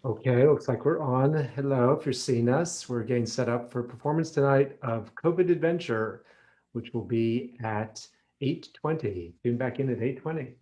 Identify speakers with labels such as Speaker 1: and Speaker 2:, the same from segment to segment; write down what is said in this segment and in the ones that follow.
Speaker 1: Okay, looks like we're on. Hello, if you're seeing us, we're getting set up for performance tonight of COVID Adventure, which will be at 8:20. Tune back in at 8:20.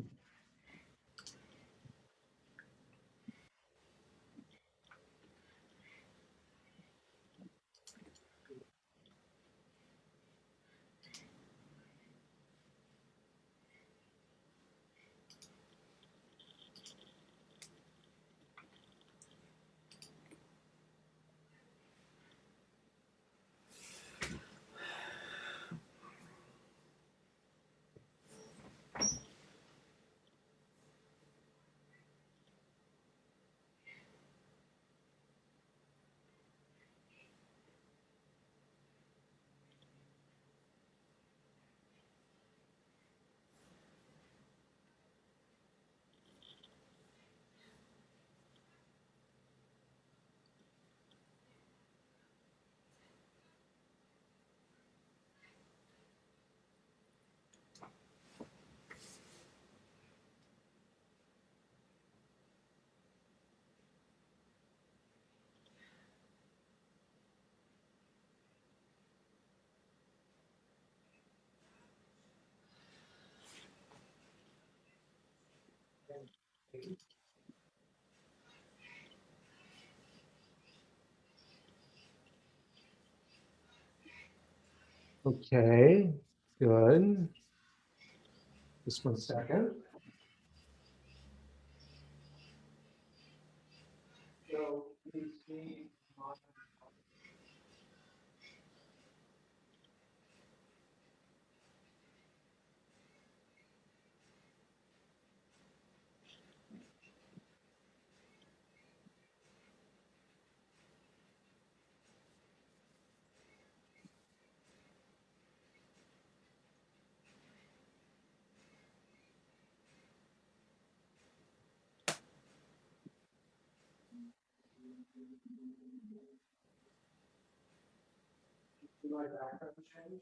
Speaker 1: Okay, good. Just 1 second. So please see. My background change.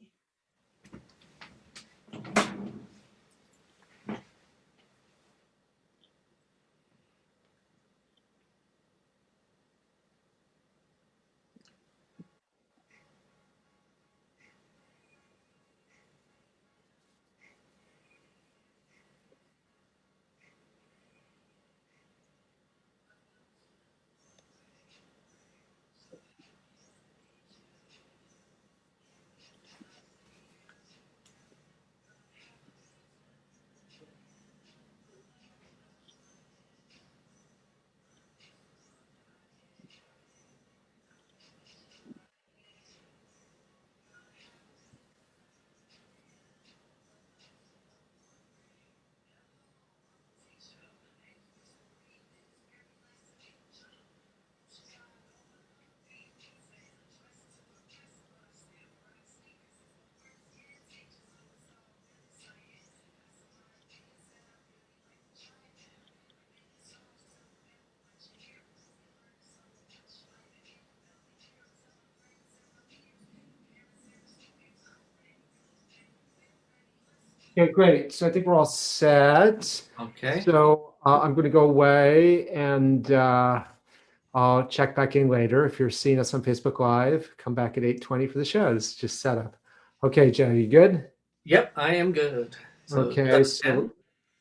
Speaker 1: Okay, great. So I think we're all set.
Speaker 2: Okay.
Speaker 1: So I'm going to go away and I'll check back in later. If you're seeing us on Facebook Live, come back at 8:20 for the shows. Just set up. Okay, Joe, you good?
Speaker 2: Yep, I am good. So
Speaker 1: Okay,
Speaker 2: 7:10.
Speaker 1: so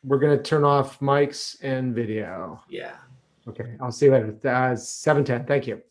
Speaker 1: we're going to turn off mics and video.
Speaker 2: Yeah.
Speaker 1: Okay, I'll see you later. 7:10. Thank you.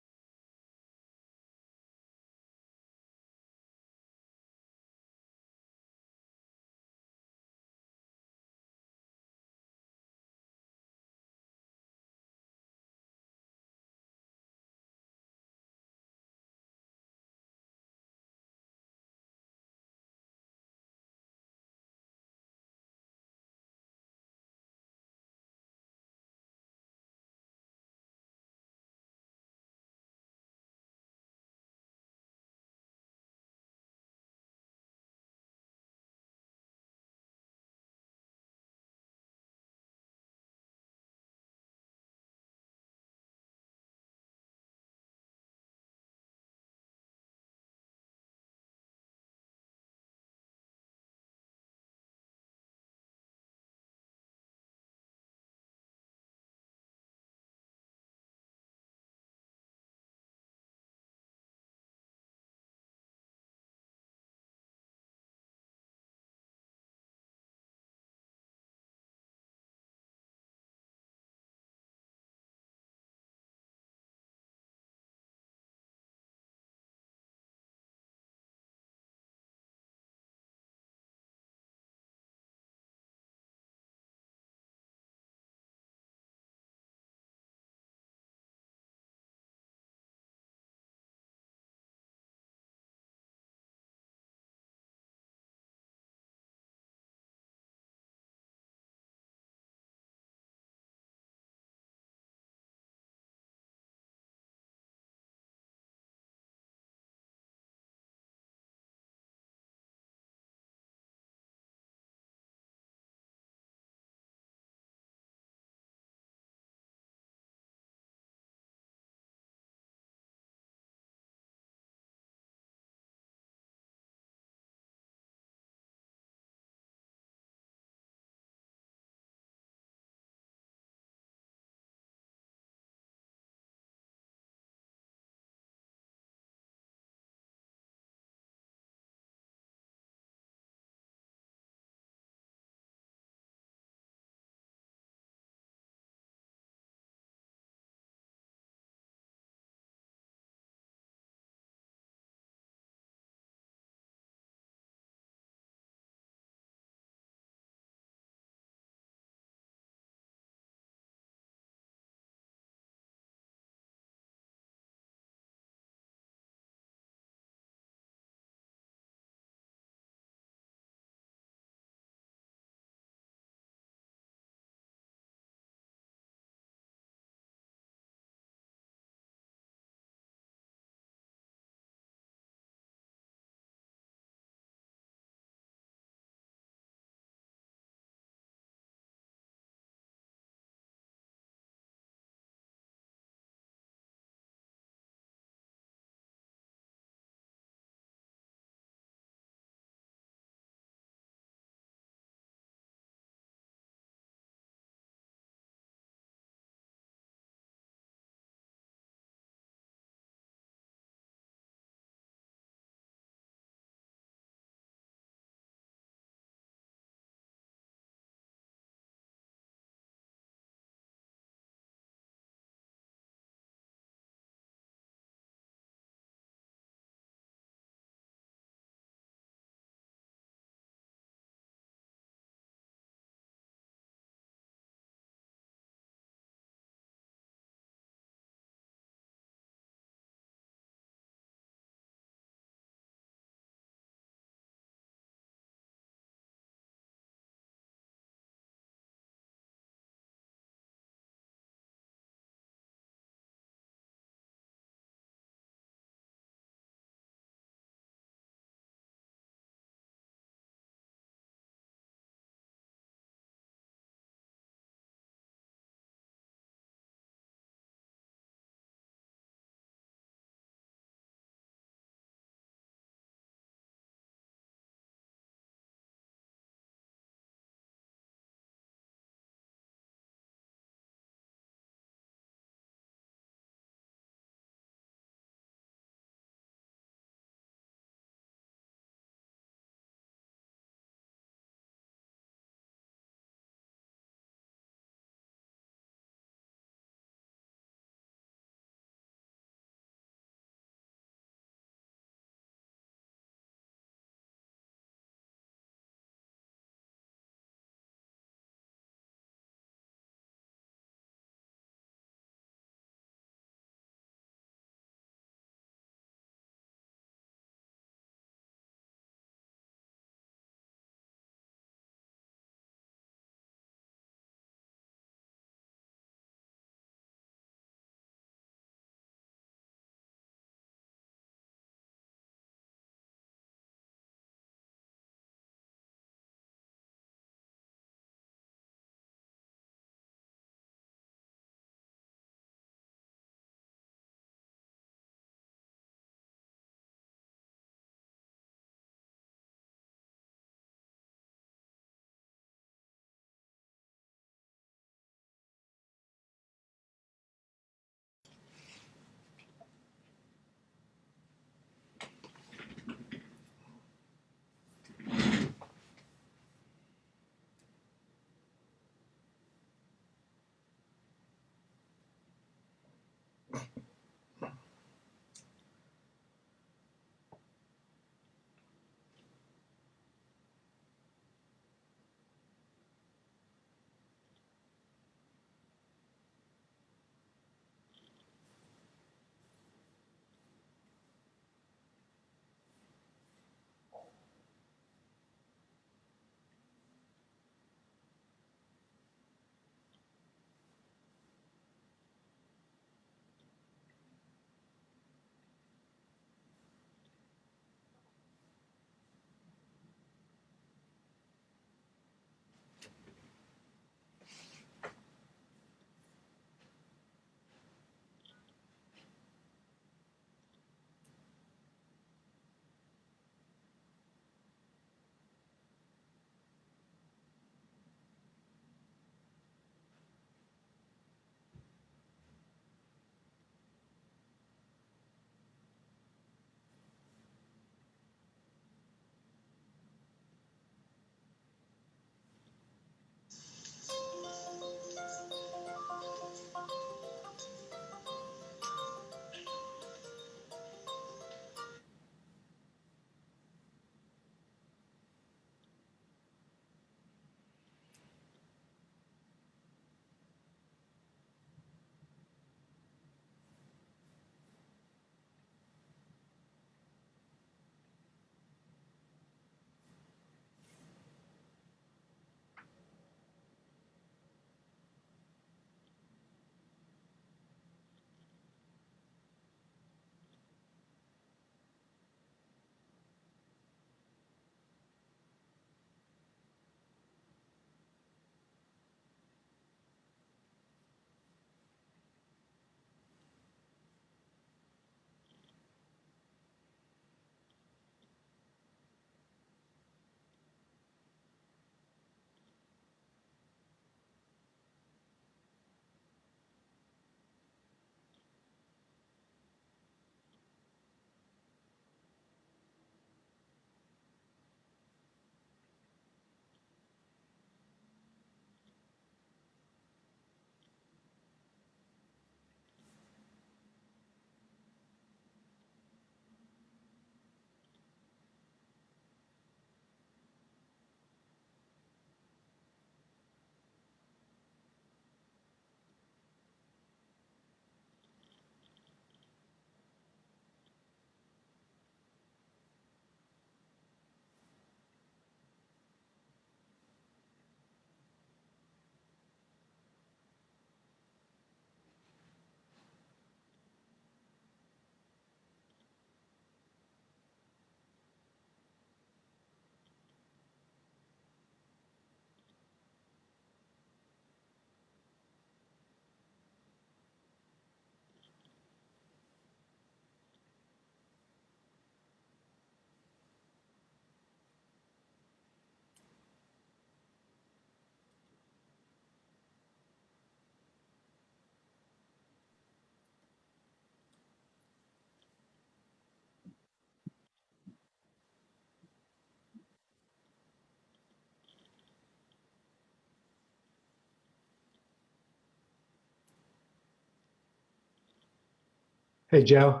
Speaker 1: Hey, Joe.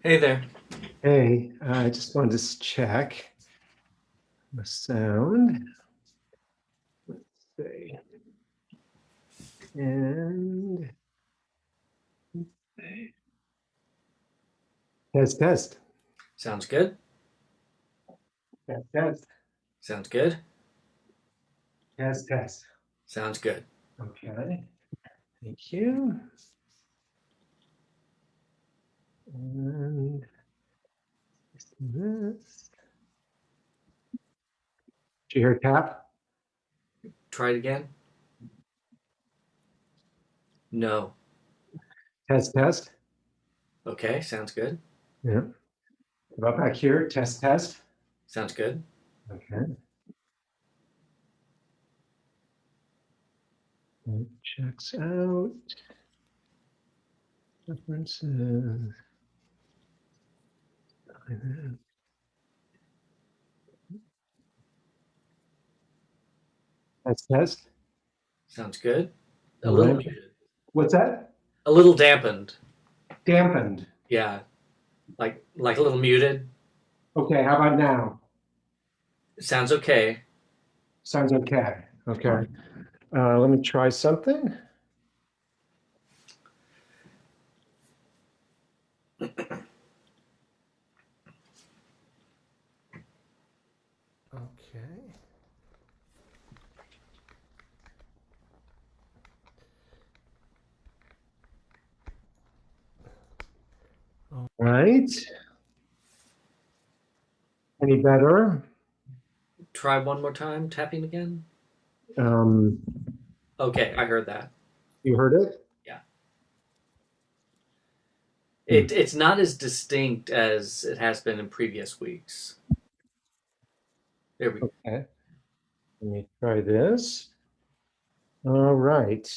Speaker 2: Hey there.
Speaker 1: Hey, I just wanted to check the sound. Let's see. And test.
Speaker 2: Sounds good.
Speaker 1: Test.
Speaker 2: Sounds good.
Speaker 1: Test.
Speaker 2: Sounds good.
Speaker 1: Okay. Thank you. And this. Did you hear tap?
Speaker 2: Try it again. No.
Speaker 1: Test.
Speaker 2: Okay. Sounds good.
Speaker 1: Yeah. How about back here? Test.
Speaker 2: Sounds good.
Speaker 1: Okay. It checks out. References. Test.
Speaker 2: Sounds good. A
Speaker 1: All
Speaker 2: little
Speaker 1: right.
Speaker 2: muted.
Speaker 1: What's that?
Speaker 2: A little dampened.
Speaker 1: Dampened.
Speaker 2: Yeah. Like a little muted.
Speaker 1: Okay, how about now?
Speaker 2: Sounds okay.
Speaker 1: Sounds okay. Okay. Let me try something. Okay. All right. Any better?
Speaker 2: Try one more time. Tapping again.
Speaker 1: Um,
Speaker 2: Okay. I heard that.
Speaker 1: you heard it?
Speaker 2: Yeah.
Speaker 1: Hmm.
Speaker 2: It's not as distinct as it has been in previous weeks. There we go.
Speaker 1: Okay. Let me try this. All right.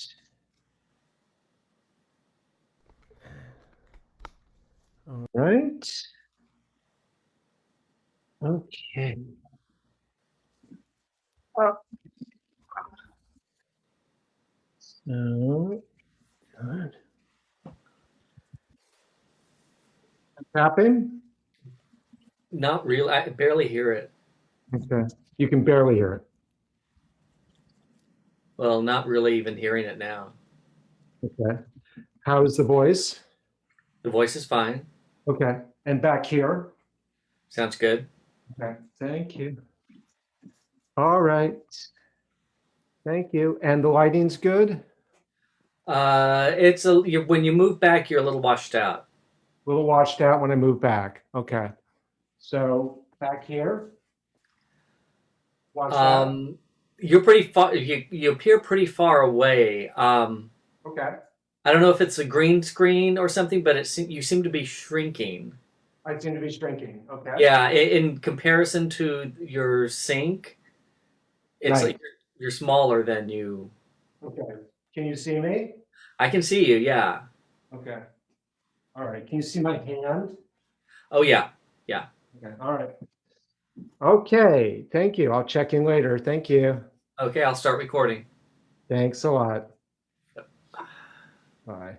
Speaker 1: All right. Okay. So, good. Tapping?
Speaker 2: Not real. I barely hear it.
Speaker 1: Okay. You can barely hear it.
Speaker 2: Well, not really even hearing it now.
Speaker 1: Okay. How's the voice?
Speaker 2: The voice is fine.
Speaker 1: Okay. And back here?
Speaker 2: Sounds good.
Speaker 1: Okay. Thank you. All right. Thank you. And the lighting's good?
Speaker 2: It's when you move back, you're a little washed out.
Speaker 1: A little washed out when I move back. Okay. So back here, washed out.
Speaker 2: Um, you're pretty far. You appear pretty far away.
Speaker 1: Okay.
Speaker 2: I don't know if it's a green screen or something, but you seem to be shrinking.
Speaker 1: I seem to be shrinking. Okay.
Speaker 2: Yeah, in comparison to your sink, it's
Speaker 1: Right.
Speaker 2: like you're smaller than you.
Speaker 1: Okay. Can you see me?
Speaker 2: I can see you. Yeah.
Speaker 1: Okay. All right. Can you see my hand?
Speaker 2: Oh yeah. Yeah.
Speaker 1: Okay. All right. Okay. Thank you. I'll check in later. Thank you.
Speaker 2: Okay, I'll start recording.
Speaker 1: Thanks a lot. Bye.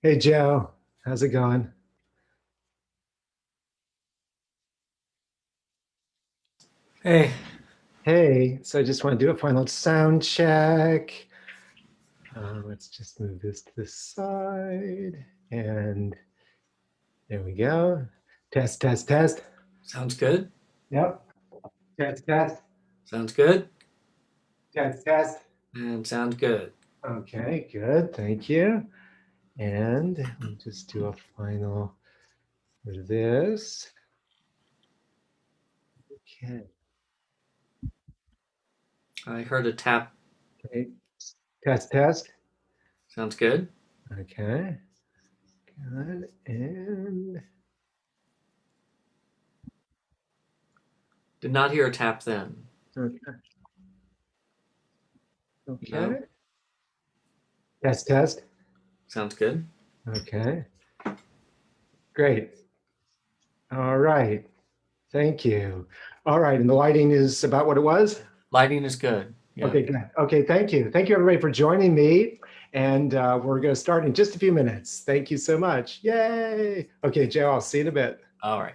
Speaker 1: Hey, Joe. How's it going?
Speaker 2: Hey,
Speaker 1: Hey, so I just want to do a final sound check. Let's just move this to the side. And there we go. Test, test, test.
Speaker 2: sounds good.
Speaker 1: Yep. Test, test,
Speaker 2: Sounds good.
Speaker 1: test, test.
Speaker 2: And sounds good.
Speaker 1: Okay, good. Thank you. And we'll just do a final for this. Okay.
Speaker 2: I heard a tap.
Speaker 1: Okay. Test, test.
Speaker 2: Sounds good.
Speaker 1: Okay. Good. And
Speaker 2: Did not hear a tap then.
Speaker 1: okay.
Speaker 2: No.
Speaker 1: Okay. Test, test.
Speaker 2: Sounds good.
Speaker 1: Okay. Great. All right. Thank you. All right. And the lighting is about what it was?
Speaker 2: Lighting is good. Yeah.
Speaker 1: Okay, good. Okay, thank you. Thank you, everybody, for joining me. And we're going to start in just a few minutes. Thank you so much. Yay. Okay, Joe, I'll see you in a bit.
Speaker 2: All right.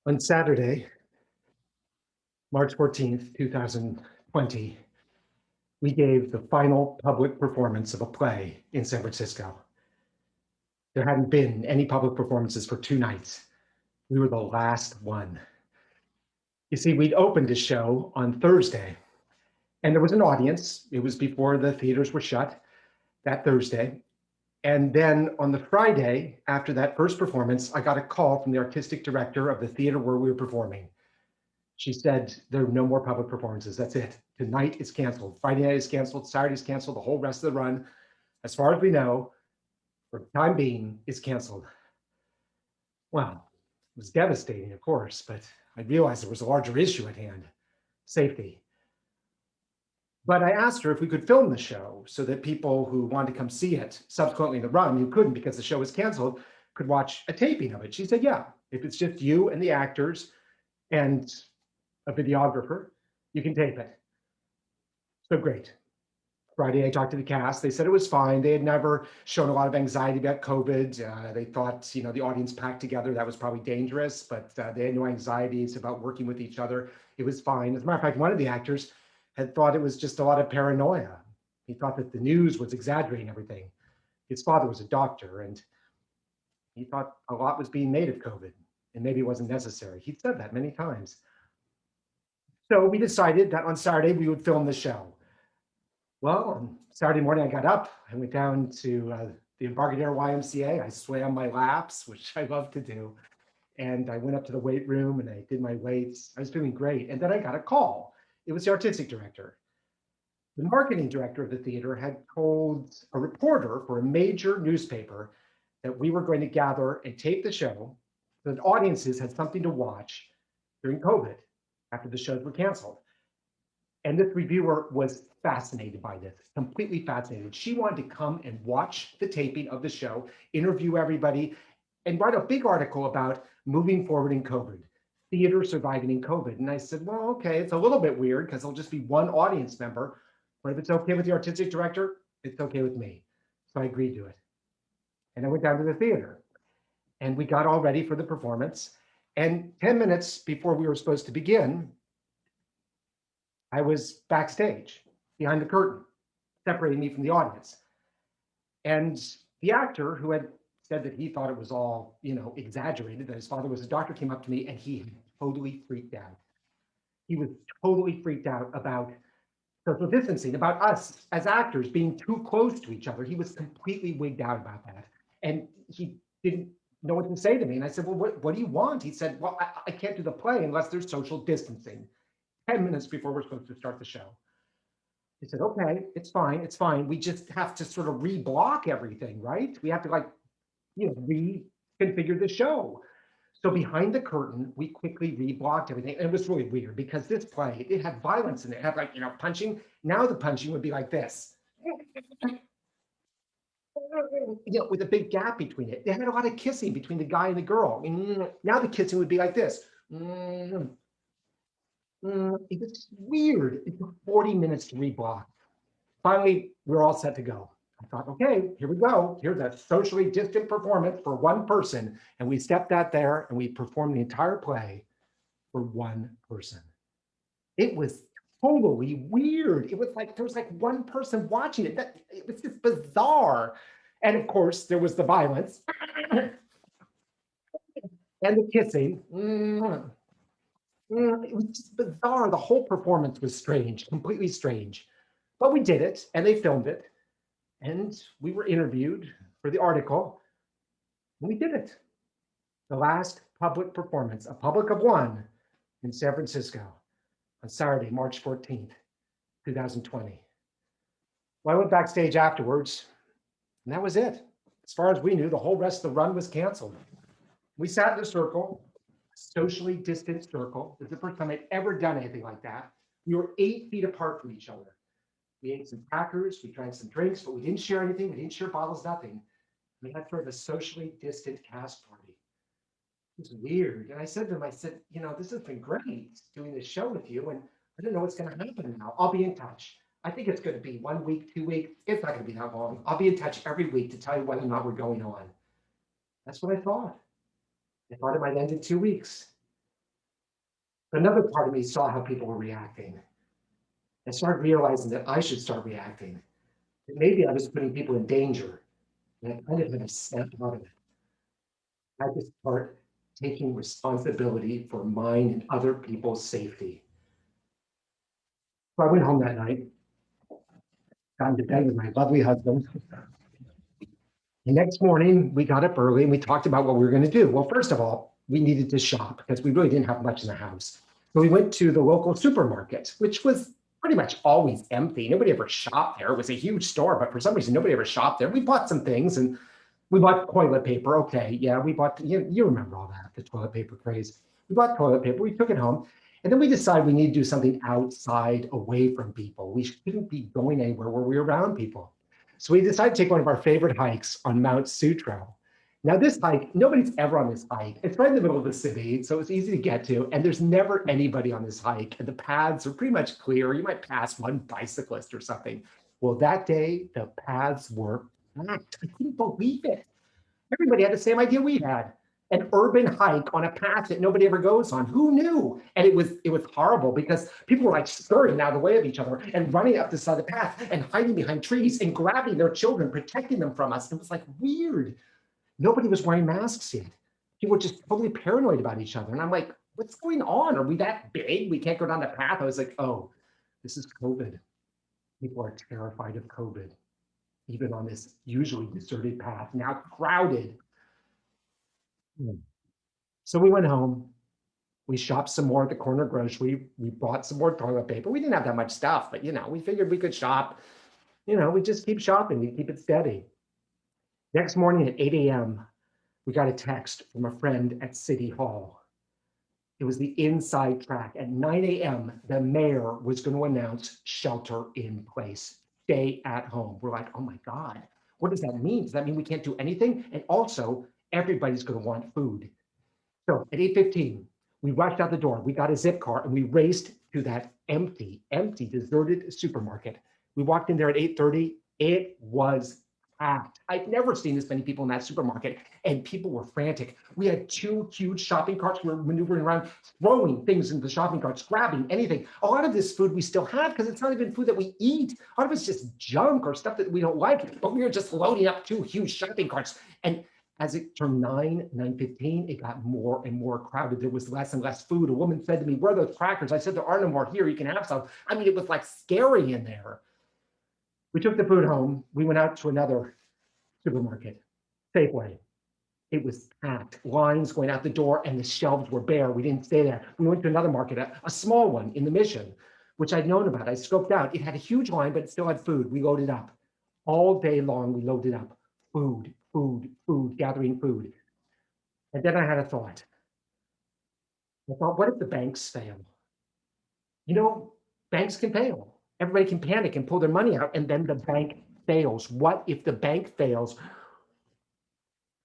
Speaker 1: On Saturday, March 14th, 2020, we gave the final public performance of a play in San Francisco. There hadn't been any public performances for 2 nights. We were the last one. You see, we'd opened the show on Thursday, and there was an audience. It was before the theaters were shut that Thursday. And then on the Friday, after that first performance, I got a call from the artistic director of the theater where we were performing. She said, there are no more public performances. That's it. Tonight is canceled. Friday night is canceled. Saturday is canceled. The whole rest of the run, as far as we know, for the time being, is canceled. Well, it was devastating, of course, but I realized there was a larger issue at hand, safety. But I asked her if we could film the show so that people who wanted to come see it subsequently in the run, who couldn't because the show was canceled, could watch a taping of it. She said, yeah, if it's just you and the actors and a videographer, you can tape it. So great. Friday, I talked to the cast. They said it was fine. They had never shown a lot of anxiety about COVID. They thought, the audience packed together, that was probably dangerous, but they had no anxieties about working with each other. It was fine. As a matter of fact, one of the actors had thought it was just a lot of paranoia. He thought that the news was exaggerating everything. His father was a doctor, and he thought a lot was being made of COVID, and maybe it wasn't necessary. He'd said that many times. So we decided that on Saturday we would film the show. Well, on Saturday morning, I got up. I went down to the Embarcadero YMCA. I swam my laps, which I love to do. And I went up to the weight room and I did my weights. I was doing great. And then I got a call. It was the artistic director. The marketing director of the theater had told a reporter for a major newspaper that we were going to gather and tape the show so that audiences had something to watch during COVID after the shows were canceled. And this reviewer was fascinated by this, completely fascinated. She wanted to come and watch the taping of the show, interview everybody, and write a big article about moving forward in COVID, theater surviving in COVID. And I said, well, okay, it's a little bit weird because there'll just be one audience member, but if it's okay with the artistic director, it's okay with me. So I agreed to it. And I went down to the theater and we got all ready for the performance. And 10 minutes before we were supposed to begin, I was backstage behind the curtain, separating me from the audience. And the actor who had said that he thought it was all, exaggerated, that his father was a doctor, came up to me and he totally freaked out. He was totally freaked out about social distancing, about us as actors being too close to each other. He was completely wigged out about that. And he didn't know what to say to me. And I said, well, what do you want? He said, well, I can't do the play unless there's social distancing. 10 minutes before we're supposed to start the show. He said, okay, it's fine, it's fine. We just have to sort of re-block everything, right? We have to reconfigure the show. So behind the curtain, we quickly re-blocked everything. And it was really weird because this play, it had violence in it. It had punching. Now the punching would be like this. With a big gap between it. They had a lot of kissing between the guy and the girl. Now the kissing would be like this. It was weird. It took 40 minutes to reblock. Finally, we're all set to go. I thought, okay, here we go. Here's a socially distant performance for one person. And we stepped out there and we performed the entire play for one person. It was totally weird. It was like, there was like one person watching it. It was just bizarre. And of course, there was the violence and the kissing. It was just bizarre. The whole performance was strange, completely strange. But we did it, and they filmed it, and we were interviewed for the article, and we did it. The last public performance, a public of one, in San Francisco on Saturday, March 14th, 2020. Well, I went backstage afterwards, and that was it. As far as we knew, the whole rest of the run was canceled. We sat in a circle, socially distant circle. It's the first time I'd ever done anything like that. We were 8 feet apart from each other. We ate some crackers, we drank some drinks, but we didn't share anything. We didn't share bottles, nothing. We had sort of a socially distant cast party. It was weird. And I said to him, this has been great doing this show with you. And I don't know what's going to happen now. I'll be in touch. I think it's going to be 1 week, 2 weeks. It's not going to be that long. I'll be in touch every week to tell you whether or not we're going on. That's what I thought. I thought it might end in 2 weeks.
Speaker 3: Another part of me saw how people were reacting. I started realizing that I should start reacting. That maybe I was putting people in danger, and I kind of had to snap out of it. I had to start taking responsibility for mine and other people's safety. So I went home that night, got into bed with my lovely husband. The next morning, we got up early and we talked about what we were going to do. Well, first of all, we needed to shop because we really didn't have much in the house. So we went to the local supermarket, which was pretty much always empty. Nobody ever shopped there. It was a huge store, but for some reason, nobody ever shopped there. We bought some things and we bought toilet paper. Okay, yeah, we bought, you remember all that, the toilet paper craze. We bought toilet paper, we took it home, and then we decided we need to do something outside, away from people. We shouldn't be going anywhere where we're around people. So we decided to take one of our favorite hikes on Mount Sutro. Now, this hike, nobody's ever on this hike. It's right in the middle of the city, so it's easy to get to, and there's never anybody on this hike, and the paths are pretty much clear. You might pass one bicyclist or something. Well, that day, the paths were packed. I couldn't believe it. Everybody had the same idea we had. An urban hike on a path that nobody ever goes on. Who knew? And it was horrible because people were like scurrying out of the way of each other and running up the side of the path and hiding behind trees and grabbing their children, protecting them from us. It was like weird. Nobody was wearing masks yet. People were just totally paranoid about each other. And I'm like, what's going on? Are we that big? We can't go down the path. I was like, oh, this is COVID. People are terrified of COVID, even on this usually deserted path, now crowded. So we went home. We shopped some more at the corner grocery. We bought some more toilet paper. We didn't have that much stuff, but we figured we could shop. We just keep shopping. We keep it steady. Next morning at 8 a.m., we got a text from a friend at City Hall. It was the inside track. At 9 a.m., the mayor was going to announce shelter in place, stay at home. We're like, oh my God, what does that mean? Does that mean we can't do anything? And also, everybody's going to want food. So at 8:15, we rushed out the door. We got a Zipcar and we raced to that empty, deserted supermarket. We walked in there at 8:30. It was packed. I've never seen this many people in that supermarket, and people were frantic. We had two huge shopping carts. We were maneuvering around, throwing things into the shopping carts, grabbing anything. A lot of this food we still have because it's not even food that we eat. A lot of it's just junk or stuff that we don't like, but we were just loading up two huge shopping carts. And as it turned 9:15, it got more and more crowded. There was less and less food. A woman said to me, where are those crackers? I said, there are no more here. You can have some. I mean, it was like scary in there. We took the food home. We went out to another supermarket, Safeway. It was packed, lines going out the door, and the shelves were bare. We didn't stay there. We went to another market, a small one in the Mission, which I'd known about. I scoped out. It had a huge line, but it still had food. We loaded up. All day long, we loaded up. Food, gathering food. And then I had a thought. I thought, what if the banks fail? Banks can fail. Everybody can panic and pull their money out, and then the bank fails. What if the bank fails?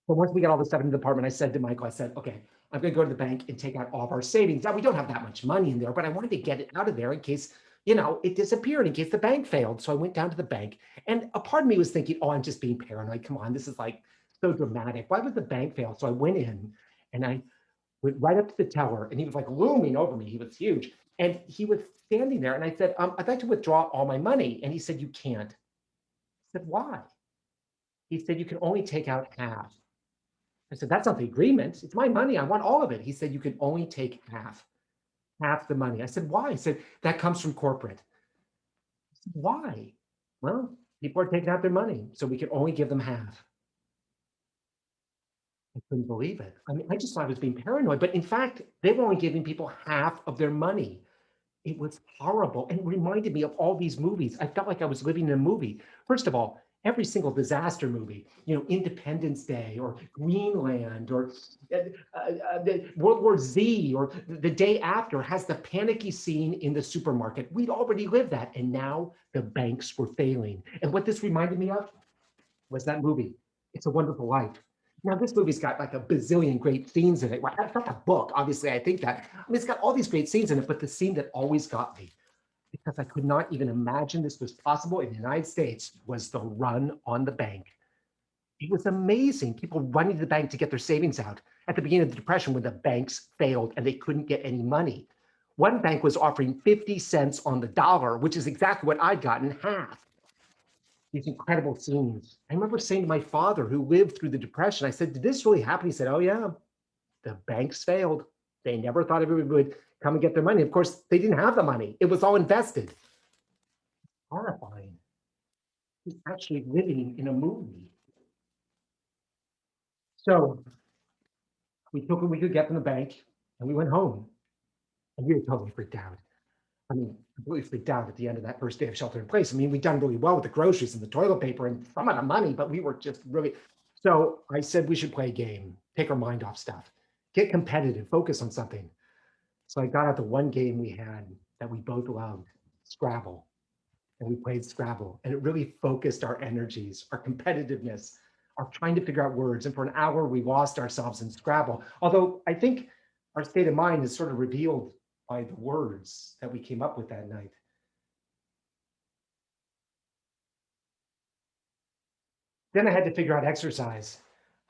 Speaker 3: But once we got all the stuff in the department, I said to Michael, I said, okay, I'm going to go to the bank and take out all of our savings. Now, we don't have that much money in there, but I wanted to get it out of there in case, it disappeared, in case the bank failed. So I went down to the bank, and a part of me was thinking, oh, I'm just being paranoid. Come on, this is like so dramatic. Why would the bank fail? So I went in, and I went right up to the teller, and he was like looming over me. He was huge. And he was standing there, and I said, I'd like to withdraw all my money. And he said, you can't. I said, why? He said, you can only take out half. I said, that's not the agreement. It's my money. I want all of it. He said, you can only take half the money. I said, why? He said, that comes from corporate. I said, why? Well, people are taking out their money, so we can only give them half. I couldn't believe it. I mean, I just thought I was being paranoid, but in fact, they were only giving people half of their money. It was horrible and reminded me of all these movies. I felt like I was living in a movie. First of all, every single disaster movie, Independence Day or Greenland or World War Z or the day after has the panicky scene in the supermarket. We'd already lived that, and now the banks were failing. And what this reminded me of was that movie, It's a Wonderful Life. Now, this movie's got like a bazillion great scenes in it. Well, it's not a book, obviously, I think that. I mean, it's got all these great scenes in it, but the scene that always got me, because I could not even imagine this was possible in the United States, was the run on the bank. It was amazing. People running to the bank to get their savings out at the beginning of the Depression when the banks failed and they couldn't get any money. One bank was offering 50 cents on the dollar, which is exactly what I'd gotten, half. These incredible scenes. I remember saying to my father, who lived through the Depression, I said, did this really happen? He said, oh yeah, the banks failed. They never thought everybody would come and get their money. Of course, they didn't have the money. It was all invested. Horrifying. He's actually living in a movie. So we took what we could get from the bank and we went home. And we were totally freaked out. I mean, completely freaked out at the end of that first day of shelter in place. I mean, we'd done really well with the groceries and the toilet paper and some of the money, but we were just really. So I said we should play a game, take our mind off stuff, get competitive, focus on something. So I got out the one game we had that we both loved, Scrabble. And we played Scrabble, and it really focused our energies, our competitiveness, our trying to figure out words. And for an hour, we lost ourselves in Scrabble. Although I think our state of mind is sort of revealed by the words that we came up with that night. Then I had to figure out exercise.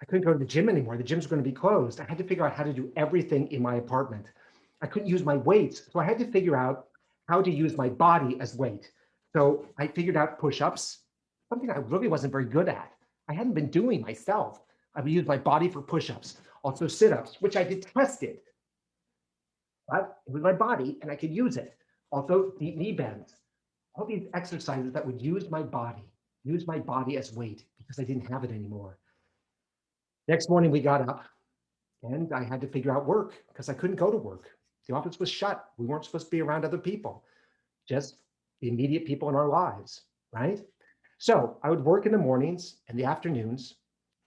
Speaker 3: I couldn't go to the gym anymore. The gyms were going to be closed. I had to figure out how to do everything in my apartment. I couldn't use my weights, so I had to figure out how to use my body as weight. So I figured out push-ups, something I really wasn't very good at. I hadn't been doing myself. I would use my body for push-ups, also sit-ups, which I detested. But it was my body and I could use it. Also deep knee bends, all these exercises that would use my body as weight because I didn't have it anymore. Next morning we got up and I had to figure out work because I couldn't go to work. The office was shut. We weren't supposed to be around other people, just the immediate people in our lives, right? So I would work in the mornings and the afternoons,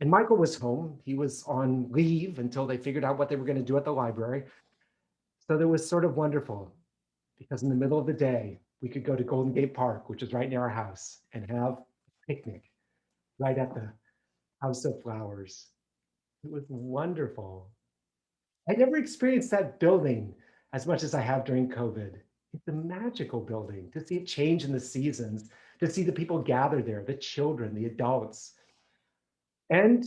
Speaker 3: and Michael was home. He was on leave until they figured out what they were going to do at the library. So that was sort of wonderful because in the middle of the day, we could go to Golden Gate Park, which is right near our house, and have a picnic right at the House of Flowers. It was wonderful. I never experienced that building as much as I have during COVID. It's a magical building to see it change in the seasons, to see the people gather there, the children, the adults. And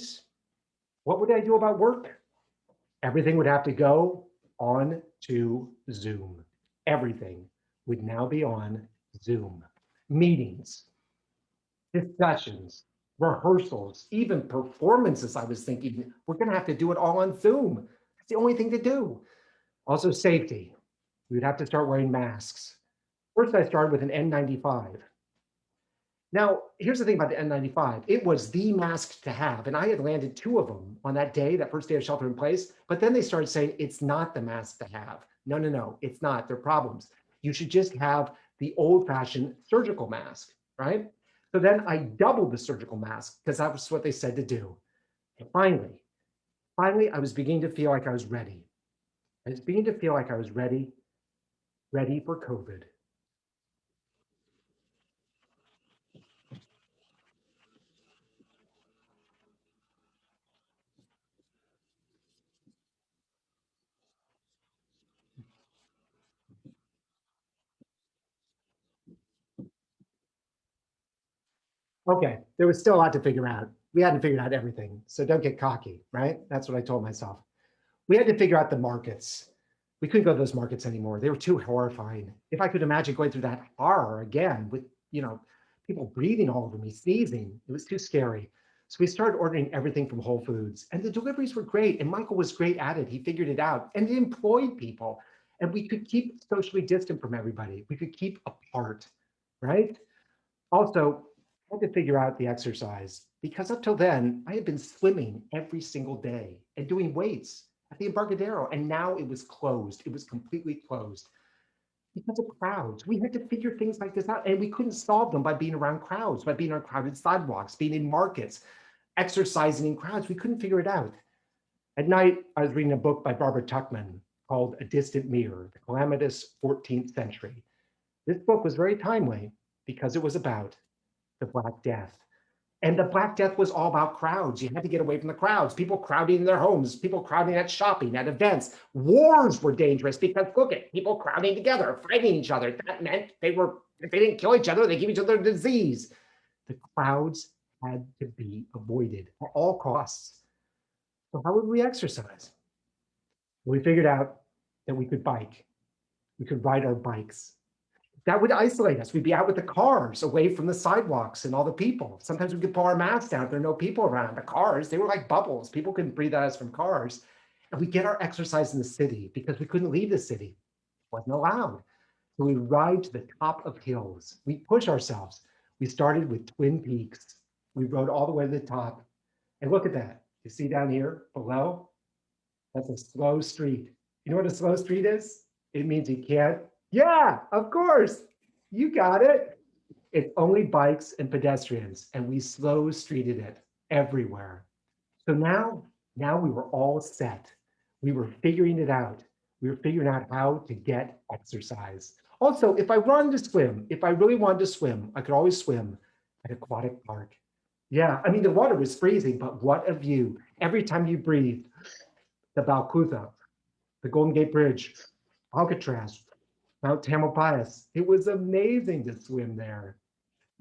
Speaker 3: what would I do about work? Everything would have to go on to Zoom. Everything would now be on Zoom. Meetings, discussions, rehearsals, even performances. I was thinking, we're going to have to do it all on Zoom. It's the only thing to do. Also, safety. We would have to start wearing masks. First, I started with an N95. Now, here's the thing about the N95. It was the mask to have, and I had landed 2 of them on that day, that first day of shelter in place, but then they started saying, it's not the mask to have. No, no, no, it's not. There are problems. You should just have the old-fashioned surgical mask, right? So then I doubled the surgical mask because that was what they said to do. And finally, I was beginning to feel like I was ready. I was beginning to feel like I was ready for COVID. Okay, there was still a lot to figure out. We hadn't figured out everything, so don't get cocky, right? That's what I told myself. We had to figure out the markets. We couldn't go to those markets anymore. They were too horrifying. If I could imagine going through that horror again with, people breathing all over me, sneezing, it was too scary. So we started ordering everything from Whole Foods, and the deliveries were great, and Michael was great at it. He figured it out, and it employed people, and we could keep socially distant from everybody. We could keep apart, right? Also, I had to figure out the exercise because up till then, I had been swimming every single day and doing weights at the Embarcadero, and now it was closed. It was completely closed because of crowds. We had to figure things like this out, and we couldn't solve them by being around crowds, by being on crowded sidewalks, being in markets, exercising in crowds. We couldn't figure it out. At night, I was reading a book by Barbara Tuchman called A Distant Mirror, The Calamitous 14th Century. This book was very timely because it was about the Black Death. And the Black Death was all about crowds. You had to get away from the crowds, people crowding in their homes, people crowding at shopping, at events. Wars were dangerous because look at people crowding together, fighting each other. That meant if they didn't kill each other, they give each other disease. The crowds had to be avoided at all costs. So how would we exercise? We figured out that we could bike. We could ride our bikes. That would isolate us. We'd be out with the cars away from the sidewalks and all the people. Sometimes we could pull our masks down if there are no people around. The cars, they were like bubbles. People couldn't breathe at us from cars. And we get our exercise in the city because we couldn't leave the city. It wasn't allowed. So we ride to the top of hills. We push ourselves. We started with Twin Peaks. We rode all the way to the top. And look at that. You see down here below? That's a slow street. You know what a slow street is? It means you can't. Yeah, of course. You got it. It's only bikes and pedestrians, and we slow streeted it everywhere. So now we were all set. We were figuring it out. We were figuring out how to get exercise. Also, if I wanted to swim, if I really wanted to swim, I could always swim at Aquatic Park. Yeah, I mean, the water was freezing, but what a view. Every time you breathed, the Balclutha, the Golden Gate Bridge, Alcatraz, Mount Tamalpais. It was amazing to swim there.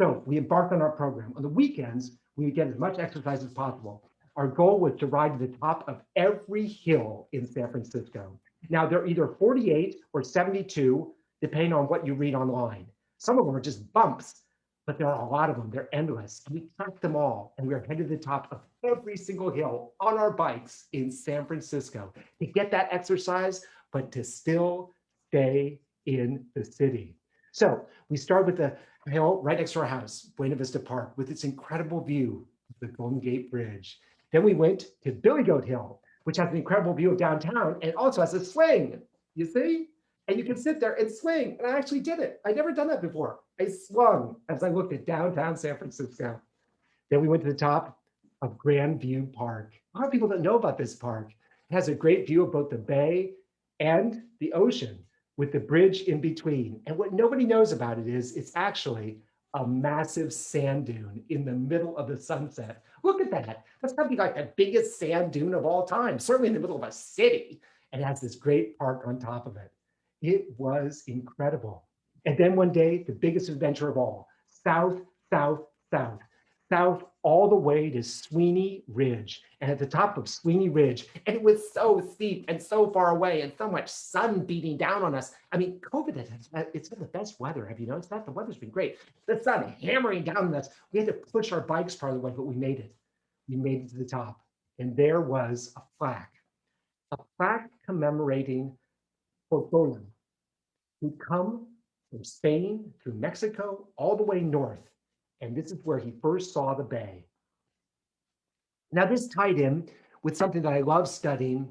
Speaker 3: So we embarked on our program. On the weekends, we would get as much exercise as possible. Our goal was to ride to the top of every hill in San Francisco. Now, they're either 48 or 72, depending on what you read online. Some of them are just bumps, but there are a lot of them. They're endless. We tracked them all, and we are headed to the top of every single hill on our bikes in San Francisco to get that exercise, but to still stay in the city. So we start with the hill right next to our house, Buena Vista Park, with its incredible view of the Golden Gate Bridge. Then we went to Billy Goat Hill, which has an incredible view of downtown and also has a swing, you see? And you can sit there and swing. And I actually did it. I'd never done that before. I swung as I looked at downtown San Francisco. Then we went to the top of Grand View Park. A lot of people don't know about this park. It has a great view of both the bay and the ocean with the bridge in between. And what nobody knows about it is it's actually a massive sand dune in the middle of the sunset. Look at that. That's gotta be like the biggest sand dune of all time, certainly in the middle of a city. And it has this great park on top of it. It was incredible. And then one day, the biggest adventure of all, south, south, south, south all the way to Sweeney Ridge. And at the top of Sweeney Ridge, and it was so steep and so far away and so much sun beating down on us. I mean, COVID, it's been the best weather. Have you noticed that? The weather's been great. The sun hammering down on us. We had to push our bikes part of the way, but we made it. We made it to the top. And there was a plaque commemorating Portola, who come from Spain through Mexico all the way north. And this is where he first saw the bay. Now, this tied in with something that I love studying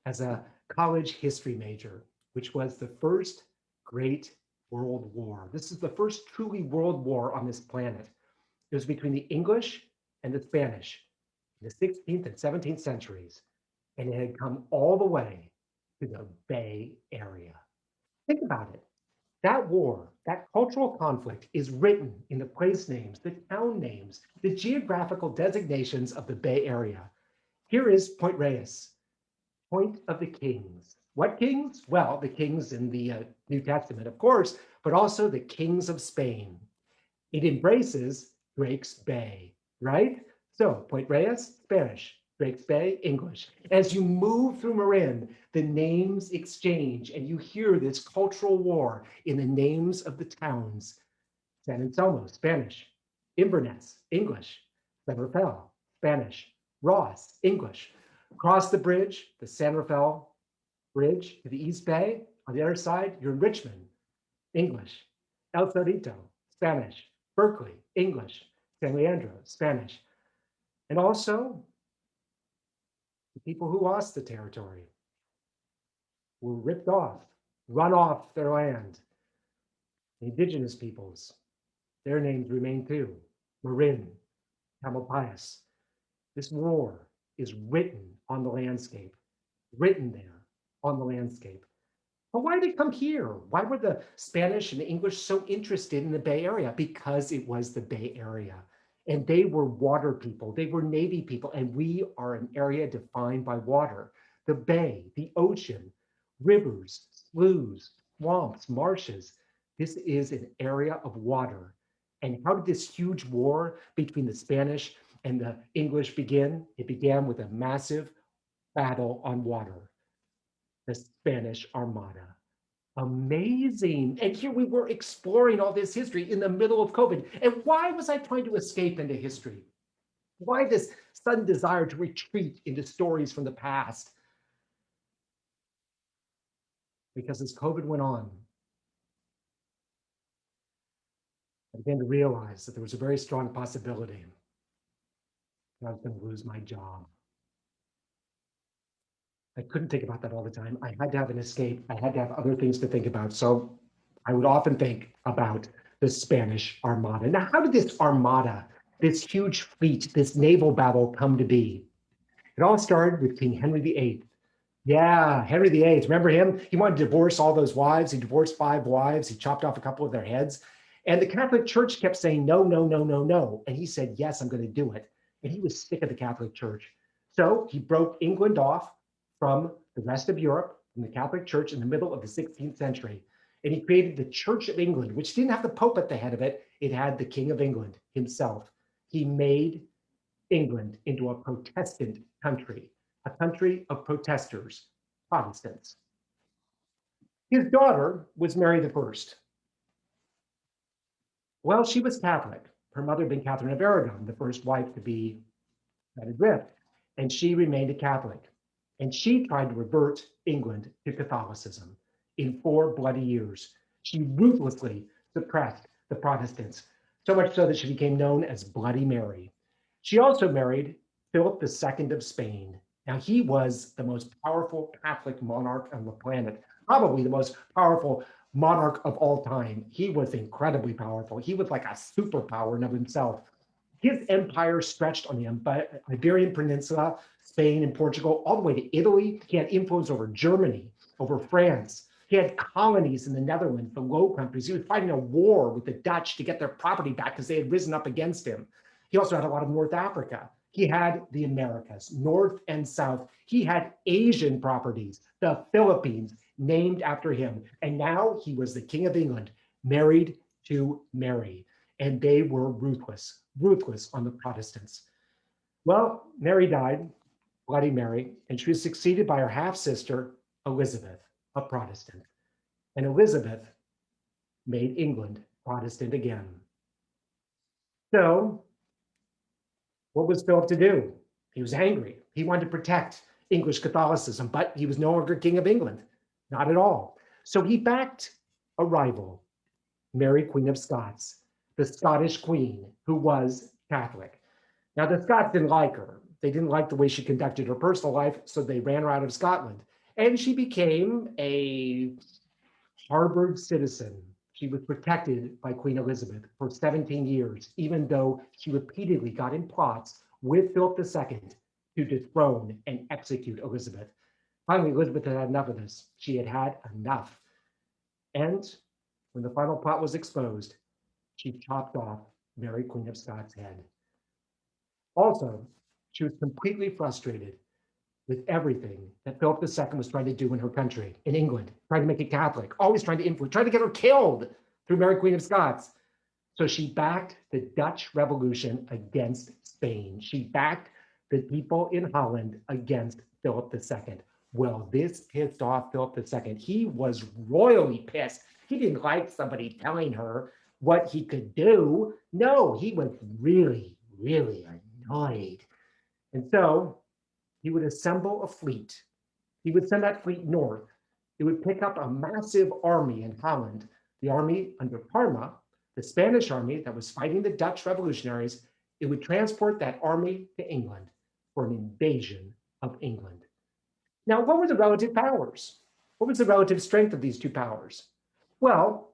Speaker 3: as a college history major, which was the first Great World War. This is the first truly world war on this planet. It was between the English and the Spanish in the 16th and 17th centuries. And it had come all the way to the Bay Area. Think about it. That war, that cultural conflict is written in the place names, the town names, the geographical designations of the Bay Area. Here is Point Reyes, Point of the Kings. What kings? Well, the kings in the New Testament, of course, but also the kings of Spain. It embraces Drake's Bay, right? So Point Reyes, Spanish. Drake's Bay, English. As you move through Marin, the names exchange and you hear this cultural war in the names of the towns. San Anselmo, Spanish. Inverness, English. San Rafael, Spanish. Ross, English. Cross the bridge, the San Rafael Bridge to the East Bay. On the other side, you're in Richmond, English. El Cerrito, Spanish. Berkeley, English. San Leandro, Spanish. And also, the people who lost the territory were ripped off, run off their land. The indigenous peoples, their names remain too. Marin, Tamalpais. This war is written on the landscape, written there on the landscape. But why did it come here? Why were the Spanish and the English so interested in the Bay Area? Because it was the Bay Area. And they were water people, they were Navy people, and we are an area defined by water. The bay, the ocean, rivers, sloughs, swamps, marshes. This is an area of water. And how did this huge war between the Spanish and the English begin? It began with a massive battle on water, the Spanish Armada. Amazing. And here we were exploring all this history in the middle of COVID. And why was I trying to escape into history? Why this sudden desire to retreat into stories from the past? Because as COVID went on, I began to realize that there was a very strong possibility that I was going to lose my job. I couldn't think about that all the time. I had to have an escape. I had to have other things to think about. So I would often think about the Spanish Armada. Now, how did this Armada, this huge fleet, this naval battle come to be? It all started with King Henry VIII. Yeah, Henry VIII. Remember him? He wanted to divorce all those wives. He divorced 5 wives. He chopped off a couple of their heads. And the Catholic Church kept saying, no, no, no, no, no. And he said, yes, I'm going to do it. And he was sick of the Catholic Church. So he broke England off from the rest of Europe, from the Catholic Church in the middle of the 16th century. And he created the Church of England, which didn't have the Pope at the head of it. It had the King of England himself. He made England into a Protestant country, a country of protesters, Protestants. His daughter was Mary I. Well, she was Catholic. Her mother had been Catherine of Aragon, the first wife to be at adrift, and she remained a Catholic. And she tried to revert England to Catholicism in 4 bloody years. She ruthlessly suppressed the Protestants, so much so that she became known as Bloody Mary. She also married Philip II of Spain. Now, he was the most powerful Catholic monarch on the planet, probably the most powerful monarch of all time. He was incredibly powerful. He was like a superpower in of himself. His empire stretched on the Iberian Peninsula, Spain and Portugal, all the way to Italy. He had influence over Germany, over France. He had colonies in the Netherlands, the Low Countries. He was fighting a war with the Dutch to get their property back because they had risen up against him. He also had a lot of North Africa. He had the Americas, North and South. He had Asian properties, the Philippines, named after him. And now he was the King of England, married to Mary. And they were ruthless on the Protestants. Well, Mary died, Bloody Mary, and she was succeeded by her half-sister, Elizabeth, a Protestant. And Elizabeth made England Protestant again. So, what was Philip to do? He was angry. He wanted to protect English Catholicism, but he was no longer King of England. Not at all. So he backed a rival, Mary, Queen of Scots, the Scottish queen, who was Catholic. Now, the Scots didn't like her. They didn't like the way she conducted her personal life, so they ran her out of Scotland. And she became a Harvard citizen. She was protected by Queen Elizabeth for 17 years, even though she repeatedly got in plots with Philip II to dethrone and execute Elizabeth. Finally, Elizabeth had enough of this. She had had enough. And when the final plot was exposed, she chopped off Mary, Queen of Scots' head. Also, she was completely frustrated with everything that Philip II was trying to do in her country, in England, trying to make it Catholic, always trying to influence, trying to get her killed through Mary, Queen of Scots. So she backed the Dutch Revolution against Spain. She backed the people in Holland against Philip II. Well, this pissed off Philip II. He was royally pissed. He didn't like somebody telling her what he could do. No, he was really, really annoyed. And so he would assemble a fleet. He would send that fleet north. It would pick up a massive army in Holland, the army under Parma, the Spanish army that was fighting the Dutch revolutionaries. It would transport that army to England for an invasion of England. Now, what were the relative powers? What was the relative strength of these two powers? Well,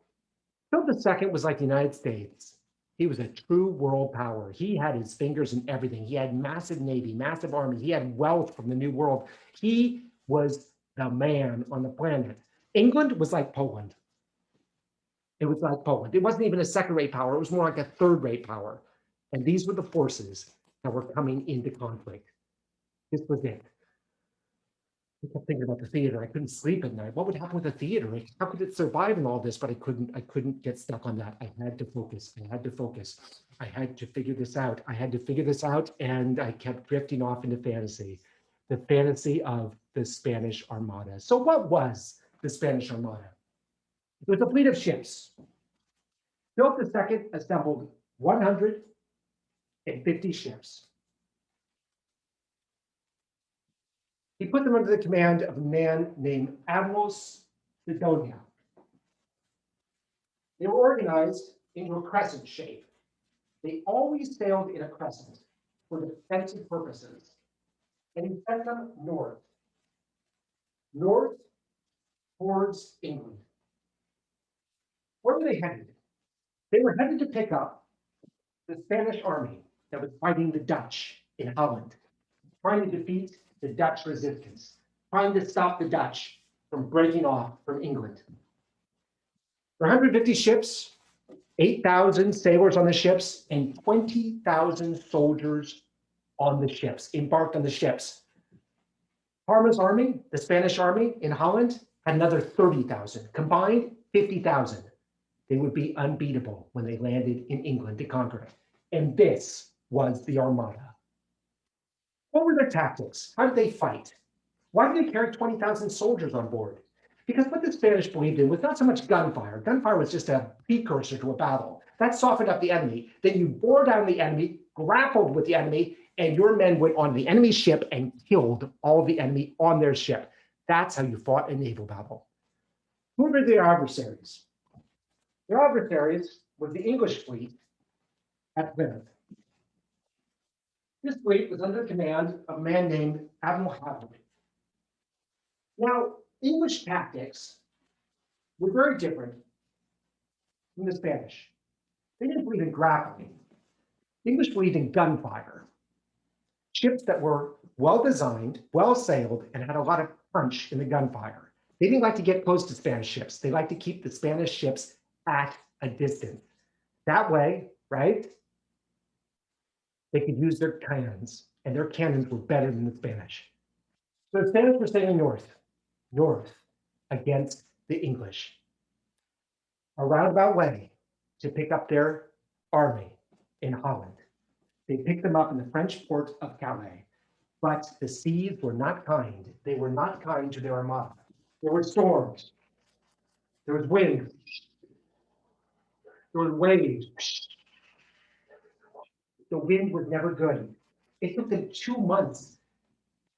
Speaker 3: Philip II was like the United States. He was a true world power. He had his fingers in everything. He had massive navy, massive army. He had wealth from the New World. He was the man on the planet. England was like Poland. It was like Poland. It wasn't even a second-rate power. It was more like a third-rate power. And these were the forces that were coming into conflict. This was it. I kept thinking about the theater. I couldn't sleep at night. What would happen with the theater? How could it survive in all this? But I couldn't get stuck on that. I had to focus. I had to focus. I had to figure this out. I had to figure this out. And I kept drifting off into fantasy, the fantasy of the Spanish Armada. So what was the Spanish Armada? It was a fleet of ships. Philip II assembled 150 ships. He put them under the command of a man named Admiral Sidonia. They were organized into a crescent shape. They always sailed in a crescent for defensive purposes. And he sent them north towards England. Where were they headed? They were headed to pick up the Spanish army that was fighting the Dutch in Holland, trying to defeat the Dutch resistance, trying to stop the Dutch from breaking off from England. There were 150 ships, 8,000 sailors on the ships, and 20,000 soldiers on the ships, embarked on the ships. Parma's army, the Spanish army in Holland, had another 30,000, combined 50,000. They would be unbeatable when they landed in England to conquer it. And this was the Armada. What were their tactics? How did they fight? Why did they carry 20,000 soldiers on board? Because what the Spanish believed in was not so much gunfire. Gunfire was just a precursor to a battle. That softened up the enemy. Then you bore down the enemy, grappled with the enemy, and your men went on the enemy's ship and killed all the enemy on their ship. That's how you fought a naval battle. Who were their adversaries? Their adversaries was the English fleet at Plymouth. This fleet was under the command of a man named Admiral Howard. Now, English tactics were very different from the Spanish. They didn't believe in grappling. The English believed in gunfire. Ships that were well designed, well sailed, and had a lot of punch in the gunfire. They didn't like to get close to Spanish ships. They liked to keep the Spanish ships at a distance. That way, right, they could use their cannons, and their cannons were better than the Spanish. So the Spanish were sailing north against the English. A roundabout way to pick up their army in Holland. They picked them up in the French port of Calais, but the seas were not kind. They were not kind to their armada. There were storms. There was wind. There were waves. The wind was never good. It took them 2 months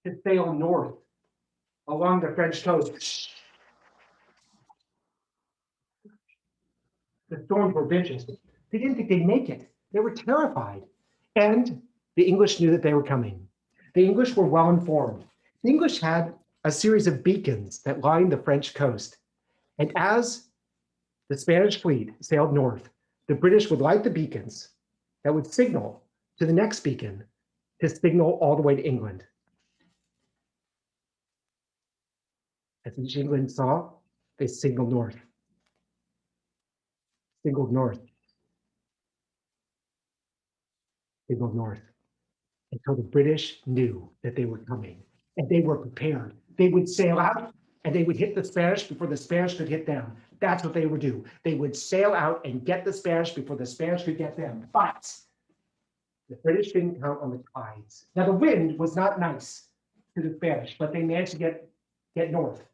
Speaker 3: to sail north along the French coast. The storms were vicious. They didn't think they'd make it. They were terrified. And the English knew that they were coming. The English were well informed. The English had a series of beacons that lined the French coast. And as the Spanish fleet sailed north, the British would light the beacons that would signal to the next beacon to signal all the way to England. As each England saw, they signaled north. Signaled north. Signaled north. Until the British knew that they were coming and they were prepared. They would sail out and they would hit the Spanish before the Spanish could hit them. That's what they would do. They would sail out and get the Spanish before the Spanish could get them. But the British didn't count on the tides. Now the wind was not nice to the Spanish, but they managed to get north.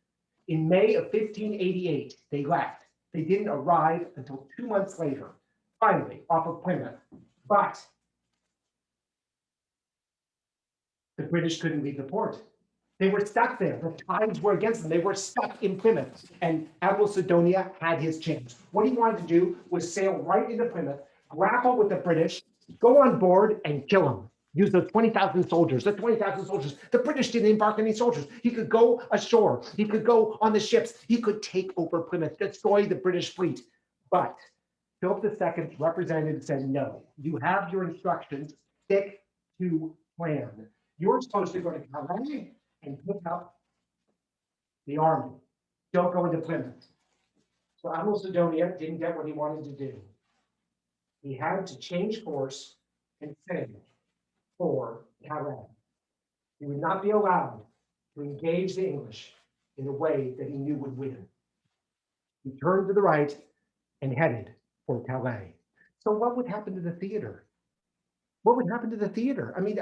Speaker 3: In May of 1588, they left. They didn't arrive until 2 months later, finally off of Plymouth. But the British couldn't leave the port. They were stuck there. The tides were against them. They were stuck in Plymouth. And Admiral Sidonia had his chance. What he wanted to do was sail right into Plymouth, grapple with the British, go on board and kill them. Use those 20,000 soldiers, the 20,000 soldiers. The British didn't embark any soldiers. He could go ashore. He could go on the ships. He could take over Plymouth, destroy the British fleet. But Philip II's representative said, no, you have your instructions, stick to plan. You're supposed to go to Calais and pick up the army. Don't go into Plymouth. So Admiral Sidonia didn't get what he wanted to do. He had to change course and sail for Calais. He would not be allowed to engage the English in a way that he knew would win. He turned to the right and headed for Calais. So what would happen to the theater? What would happen to the theater? I mean,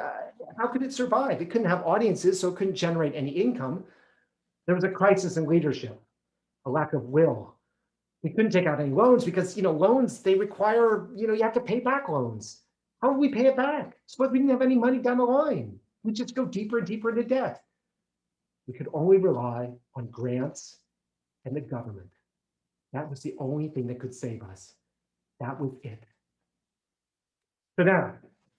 Speaker 3: how could it survive? It couldn't have audiences, so it couldn't generate any income. There was a crisis in leadership, a lack of will, We couldn't take out any loans because, loans, they require, you have to pay back loans. How would we pay it back? Suppose we didn't have any money down the line. We just go deeper and deeper into debt. We could only rely on grants and the government. That was the only thing that could save us. That was it. So now,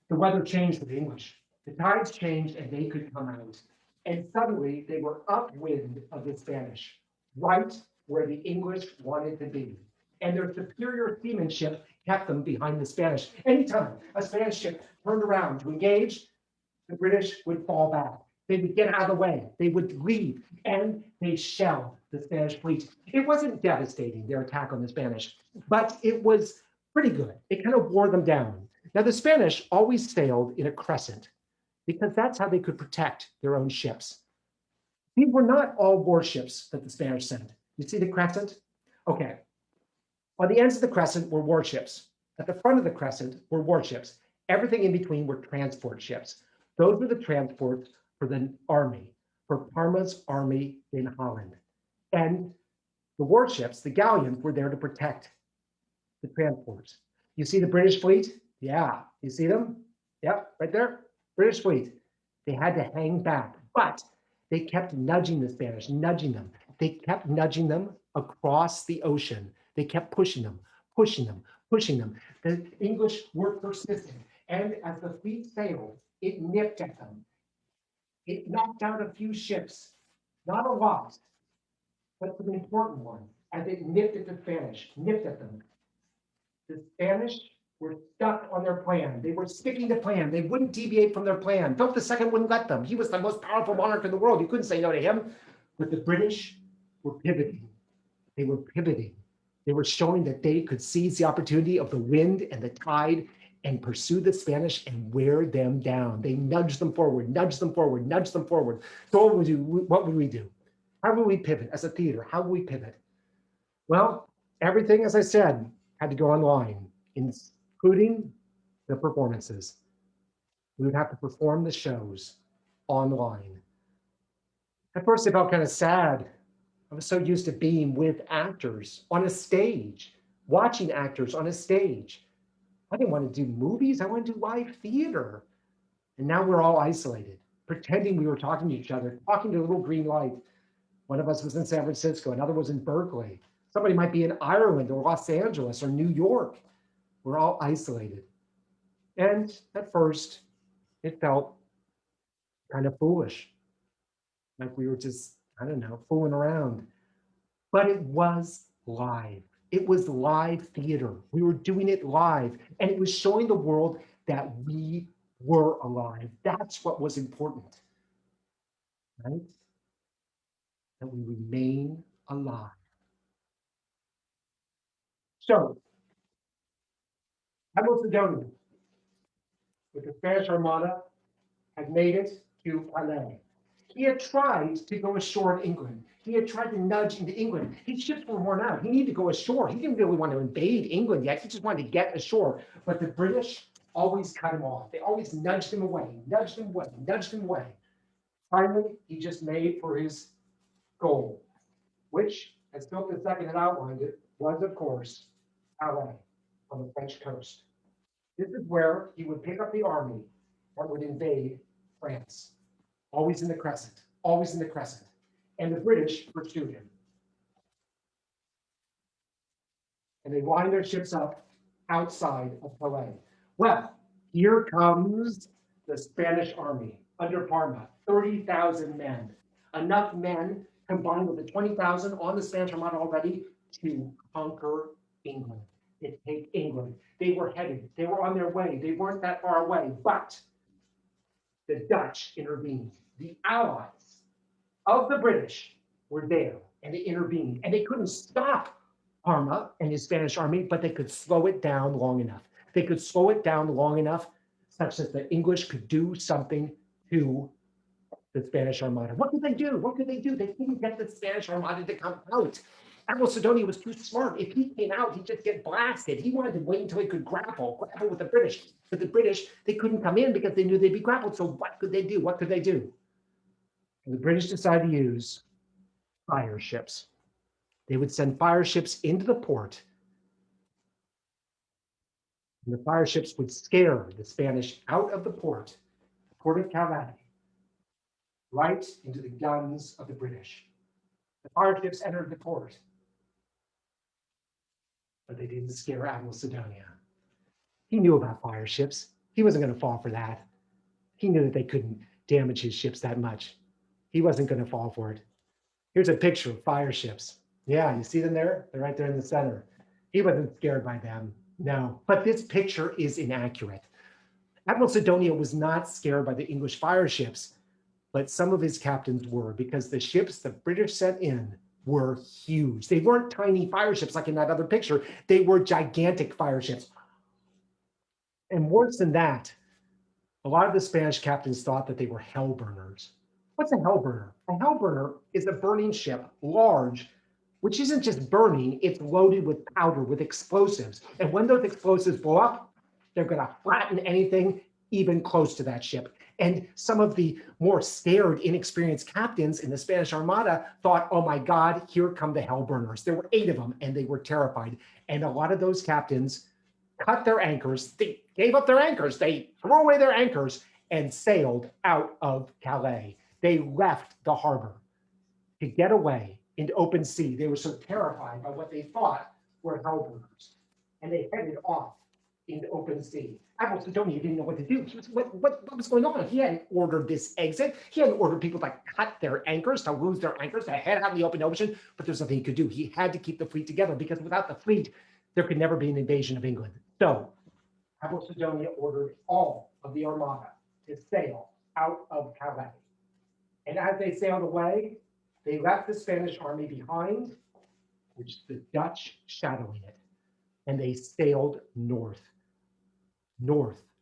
Speaker 3: the weather changed with the English. The tides changed and they could come out. And suddenly they were upwind of the Spanish, right where the English wanted to be. And their superior seamanship kept them behind the Spanish. Anytime a Spanish ship turned around to engage, the British would fall back. They would get out of the way. They would leave, and they shelled the Spanish fleet. It wasn't devastating, their attack on the Spanish, but it was pretty good. It kind of wore them down. Now, the Spanish always sailed in a crescent because that's how they could protect their own ships. These were not all warships that the Spanish sent. You see the crescent? Okay. On the ends of the crescent were warships. At the front of the crescent were warships. Everything in between were transport ships. Those were the transports for the army, for Parma's army in Holland. And the warships, the galleons, were there to protect the transports. You see the British fleet? Yeah. You see them? Yep, right there. British fleet. They had to hang back, but they kept nudging the Spanish, nudging them. They kept nudging them across the ocean. They kept pushing them, pushing them, pushing them. The English were persistent. And as the fleet sailed, it nipped at them. It knocked out a few ships, not a lot, but some important ones, as it nipped at the Spanish, nipped at them. The Spanish were stuck on their plan. They were sticking to plan. They wouldn't deviate from their plan. Philip II wouldn't let them. He was the most powerful monarch in the world. You couldn't say no to him. But the British were pivoting. They were pivoting. They were showing that they could seize the opportunity of the wind and the tide and pursue the Spanish and wear them down. They nudged them forward, nudged them forward, nudged them forward. So what would we do? How would we pivot as a theater? How would we pivot? Well, everything, as I said, had to go online, including the performances. We would have to perform the shows online. At first, it felt kind of sad. I was so used to being with actors on a stage, watching actors on a stage. I didn't want to do movies. I wanted to do live theater. And now we're all isolated, pretending we were talking to each other, talking to a little green light. One of us was in San Francisco, another was in Berkeley. Somebody might be in Ireland or Los Angeles or New York. We're all isolated. And at first, it felt kind of foolish. Like we were just, I don't know, fooling around. But it was live. It was live theater. We were doing it live. And it was showing the world that we were alive. That's what was important, right? That we remain alive. So, Admiral Sidonian, with the Spanish Armada, had made it to Calais. He had tried to go ashore in England. He had tried to nudge into England. His ships were worn out. He needed to go ashore. He didn't really want to invade England yet. He just wanted to get ashore. But the British always cut him off. They always nudged him away, nudged him away, nudged him away. Finally, he just made for his goal, which, as Philip II had outlined it, was, of course, Calais on the French coast. This is where he would pick up the army that would invade France. Always in the crescent, always in the crescent. And the British pursued him. And they lined their ships up outside of Calais. Well, here comes the Spanish army under Parma, 30,000 men. Enough men combined with the 20,000 on the Spanish Armada already to conquer England, to take England. They were headed, they were on their way. They weren't that far away, but the Dutch intervened. The allies of the British were there and they intervened. And they couldn't stop Parma and his Spanish army, but they could slow it down long enough. They could slow it down long enough such that the English could do something to the Spanish Armada. What could they do? What could they do? They couldn't get the Spanish Armada to come out. Admiral Sidonian was too smart. If he came out, he'd just get blasted. He wanted to wait until he could grapple with the British. But the British, they couldn't come in because they knew they'd be grappled. So what could they do? What could they do? And the British decided to use fire ships. They would send fire ships into the port, and the fire ships would scare the Spanish out of the port of Calais, right into the guns of the British. The fire ships entered the port, but they didn't scare Admiral Sidonia. He knew about fire ships. He wasn't going to fall for that. He knew that they couldn't damage his ships that much. He wasn't going to fall for it. Here's a picture of fire ships. Yeah, you see them there? They're right there in the center. He wasn't scared by them. No, but this picture is inaccurate. Admiral Sidonia was not scared by the English fire ships, but some of his captains were, because the ships the British sent in were huge. They weren't tiny fire ships like in that other picture. They were gigantic fire ships. And worse than that, a lot of the Spanish captains thought that they were hell burners. What's a hell burner? A hell burner is a burning ship, large, which isn't just burning, it's loaded with powder, with explosives. And when those explosives blow up, they're going to flatten anything even close to that ship. And some of the more scared, inexperienced captains in the Spanish Armada thought, oh my God, here come the hell burners. There were 8 of them, and they were terrified. And a lot of those captains cut their anchors. They gave up their anchors. They threw away their anchors and sailed out of Calais. They left the harbor to get away into open sea. They were so terrified by what they thought were hellburners. And they headed off into open sea. Admiral Sidonia didn't know what to do. What was going on? He hadn't ordered this exit. He hadn't ordered people to cut their anchors, to lose their anchors, to head out in the open ocean. But there's nothing he could do. He had to keep the fleet together, because without the fleet, there could never be an invasion of England. So Admiral Sidonia ordered all of the Armada to sail out of Calais. And as they sailed away, they left the Spanish army behind, which the Dutch shadowing it. And they sailed north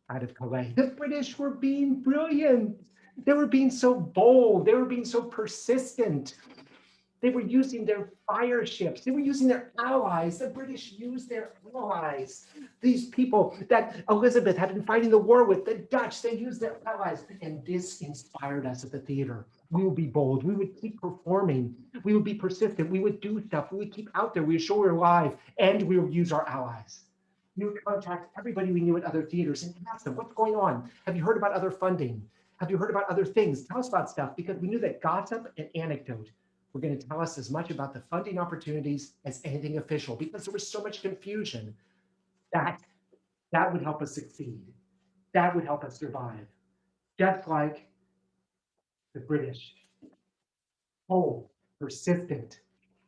Speaker 3: out of Calais. The British were being brilliant. They were being so bold. They were being so persistent. They were using their fire ships. They were using their allies. The British used their allies. These people that Elizabeth had been fighting the war with, the Dutch, they used their allies. And this inspired us at the theater. We would be bold. We would keep performing. We would be persistent. We would do stuff. We would keep out there. We would show we were alive. And we would use our allies. We would contact everybody we knew at other theaters and ask them, what's going on? Have you heard about other funding? Have you heard about other things? Tell us about stuff, because we knew that gossip and anecdote were going to tell us as much about the funding opportunities as anything official, because there was so much confusion. That would help us succeed. That would help us survive. Just like the British. Bold, persistent,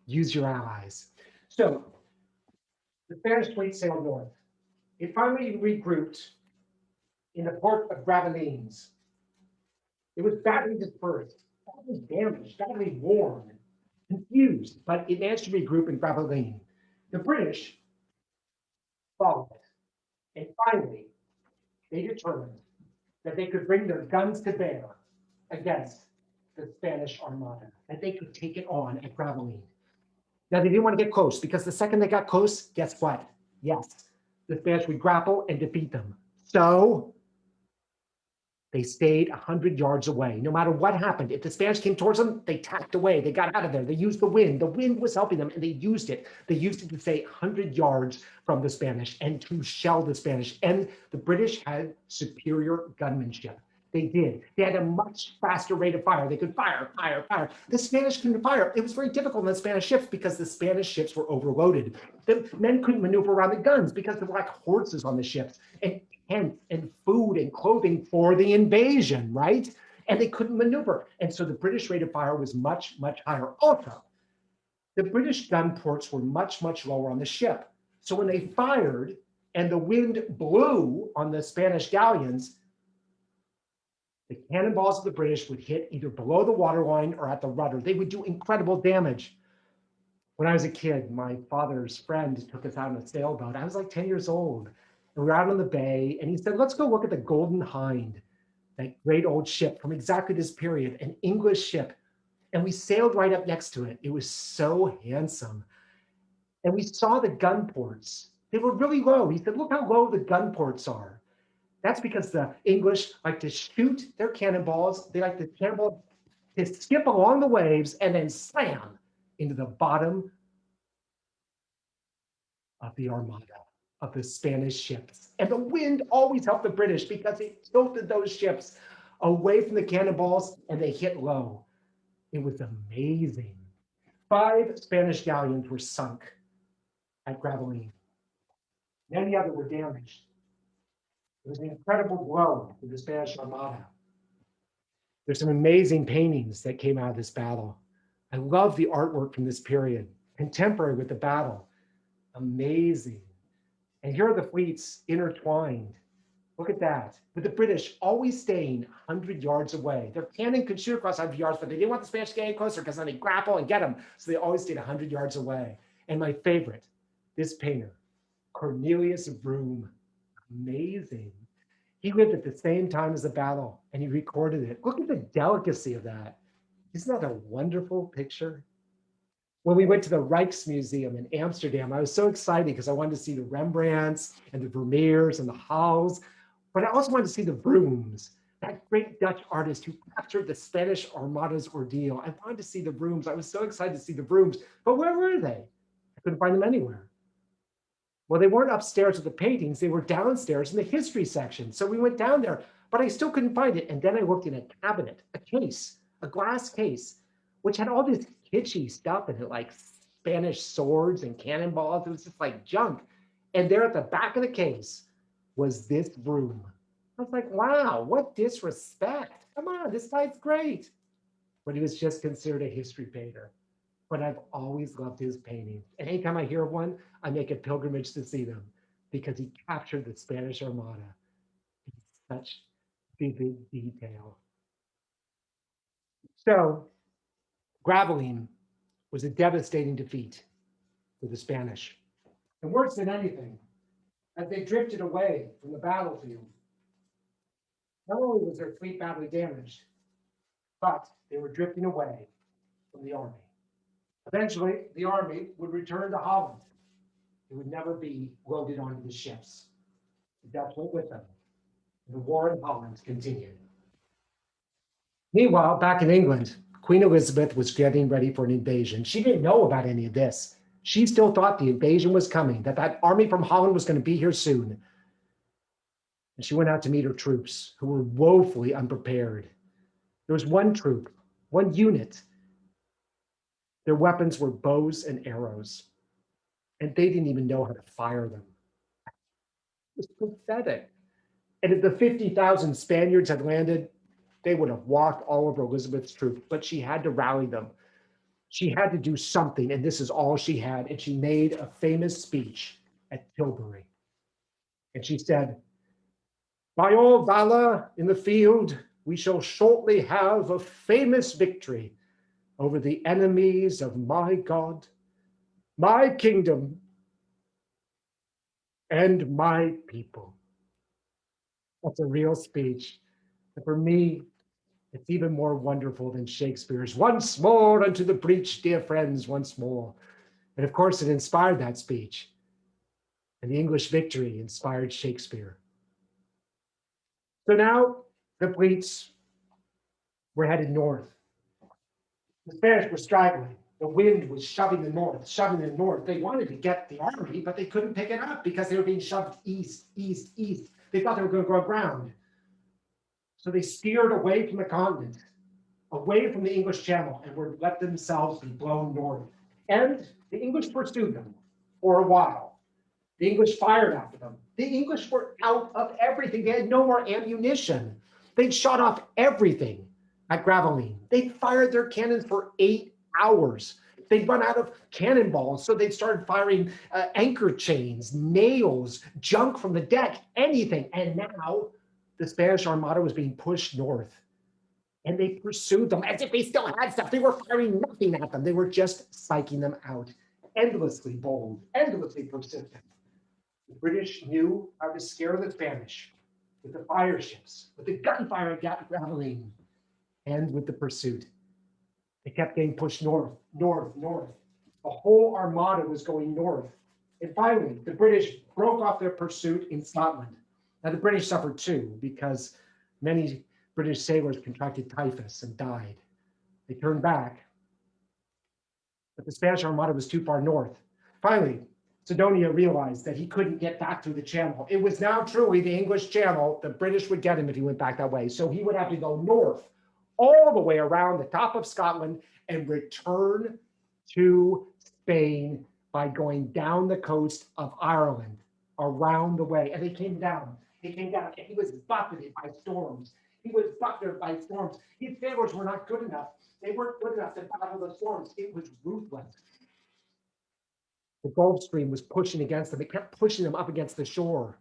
Speaker 3: use your allies. So the Spanish fleet sailed north. It finally regrouped in the port of Gravelines. It was badly dispersed, badly damaged, badly worn, confused, but it managed to regroup in Gravelines. The British followed it, and finally, they determined that they could bring their guns to bear against the Spanish Armada, that they could take it on at Gravelines. Now, they didn't want to get close, because the second they got close, guess what? Yes, the Spanish would grapple and defeat them. So they stayed 100 yards away. No matter what happened, if the Spanish came towards them, they tacked away. They got out of there. They used the wind. The wind was helping them, and they used it. They used it to stay 100 yards from the Spanish and to shell the Spanish. And the British had superior gunmanship. They did. They had a much faster rate of fire. They could fire. The Spanish couldn't fire. It was very difficult on the Spanish ships, because the Spanish ships were overloaded. The men couldn't maneuver around the guns, because there were like horses on the ships, and tents and food and clothing for the invasion, right? And they couldn't maneuver. And so the British rate of fire was much, much higher. Also, the British gun ports were much, much lower on the ship. So when they fired and the wind blew on the Spanish galleons, the cannonballs of the British would hit either below the waterline or at the rudder. They would do incredible damage. When I was a kid, my father's friend took us out on a sailboat. I was like 10 years old. And we were out on the bay, and he said, let's go look at the Golden Hind, that great old ship from exactly this period, an English ship. And we sailed right up next to it. It was so handsome. And we saw the gun ports. They were really low. He said, look how low the gun ports are. That's because the English like to shoot their cannonballs. They like the cannonball to skip along the waves and then slam into the bottom of the Armada, of the Spanish ships. And the wind always helped the British because it tilted those ships away from the cannonballs and they hit low. It was amazing. 5 Spanish galleons were sunk at Gravelines. Many others were damaged. It was an incredible blow to the Spanish Armada. There's some amazing paintings that came out of this battle. I love the artwork from this period, contemporary with the battle. Amazing. And here are the fleets intertwined. Look at that. With the British always staying 100 yards away. Their cannon could shoot across 100 yards, but they didn't want the Spanish getting closer because then they grapple and get them. So they always stayed 100 yards away. And my favorite, this painter, Cornelius Vroom. Amazing. He lived at the same time as the battle and he recorded it. Look at the delicacy of that. Isn't that a wonderful picture? When we went to the Rijksmuseum in Amsterdam, I was so excited because I wanted to see the Rembrandts and the Vermeers and the Hals, but I also wanted to see the Vrooms, that great Dutch artist who captured the Spanish Armada's ordeal. I wanted to see the Vrooms. I was so excited to see the Vrooms, but where were they? I couldn't find them anywhere. Well, they weren't upstairs with the paintings. They were downstairs in the history section. So we went down there, but I still couldn't find it. And then I looked in a cabinet, a case, a glass case, which had all this kitschy stuff in it, like Spanish swords and cannonballs. It was just like junk. And there at the back of the case was this Vroom. I was like, wow, what disrespect. Come on, this guy's great. But he was just considered a history painter. But I've always loved his paintings. And anytime I hear of one, I make a pilgrimage to see them because he captured the Spanish Armada in such vivid detail. So Gravelines was a devastating defeat for the Spanish. And worse than anything, as they drifted away from the battlefield, not only was their fleet badly damaged, but they were drifting away from the army. Eventually, the army would return to Holland. It would never be loaded onto the ships. The Dutch went with them. The war in Holland continued. Meanwhile, back in England, Queen Elizabeth was getting ready for an invasion. She didn't know about any of this. She still thought the invasion was coming, that army from Holland was going to be here soon. And she went out to meet her troops, who were woefully unprepared. There was one troop, one unit. Their weapons were bows and arrows, and they didn't even know how to fire them. It was pathetic. And if the 50,000 Spaniards had landed, they would have walked all over Elizabeth's troops, but she had to rally them. She had to do something, and this is all she had. And she made a famous speech at Tilbury. And she said, "By all valor in the field, we shall shortly have a famous victory over the enemies of my God, my kingdom, and my people." That's a real speech. And for me, it's even more wonderful than Shakespeare's "Once more unto the breach, dear friends, once more." And of course, it inspired that speech. And the English victory inspired Shakespeare. So now the fleets were headed north. The Spanish were straggling. The wind was shoving the north, shoving the north. They wanted to get the army, but they couldn't pick it up because they were being shoved east, east, east. They thought they were going to go aground. So they steered away from the continent, away from the English Channel, and were let themselves be blown north. And the English pursued them for a while. The English fired after them. The English were out of everything. They had no more ammunition. They'd shot off everything at Gravelines. They'd fired their cannons for 8 hours. They'd run out of cannonballs, so they'd started firing anchor chains, nails, junk from the deck, anything. And now the Spanish Armada was being pushed north. And they pursued them as if they still had stuff. They were firing nothing at them. They were just psyching them out. Endlessly bold, endlessly persistent. The British knew how to scare the Spanish with the fire ships, with the gunfire at Gravelines, and with the pursuit. They kept getting pushed north, north, north. The whole armada was going north. And finally, the British broke off their pursuit in Scotland. Now, the British suffered too, because many British sailors contracted typhus and died. They turned back, but the Spanish Armada was too far north. Finally, Sidonia realized that he couldn't get back through the channel. It was now truly the English Channel. The British would get him if he went back that way. So he would have to go north all the way around the top of Scotland and return to Spain by going down the coast of Ireland around the way. And they came down. He came down and he was buffeted by storms. He was buffeted by storms. His sailors were not good enough. They weren't good enough to battle the storms. It was ruthless. The Gulf Stream was pushing against them. It kept pushing them up against the shore.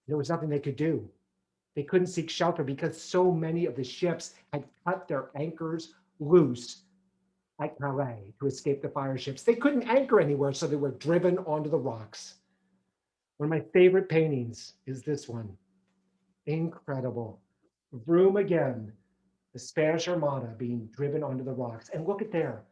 Speaker 3: There was nothing they could do. They couldn't seek shelter because so many of the ships had cut their anchors loose at Calais to escape the fire ships. They couldn't anchor anywhere, so they were driven onto the rocks. One of my favorite paintings is this one. Incredible. Vroom again, the Spanish Armada being driven onto the rocks. And look at there,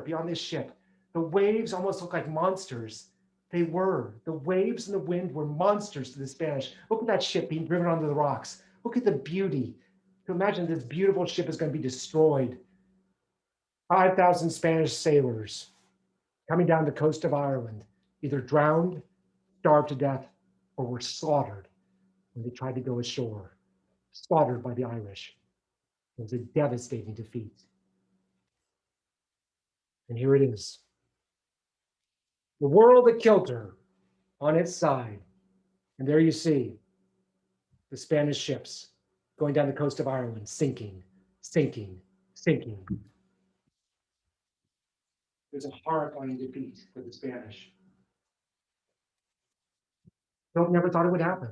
Speaker 3: beyond this ship. The waves almost look like monsters. They were. The waves and the wind were monsters to the Spanish. Look at that ship being driven onto the rocks. Look at the beauty. To imagine this beautiful ship is going to be destroyed. 5,000 Spanish sailors coming down the coast of Ireland, either drowned, starved to death, or were slaughtered when they tried to go ashore. Slaughtered by the Irish. It was a devastating defeat. And here it is. The world at kilter on its side. And there you see the Spanish ships going down the coast of Ireland, sinking, sinking, sinking. It was a horrifying defeat for the Spanish. Philip never thought it would happen.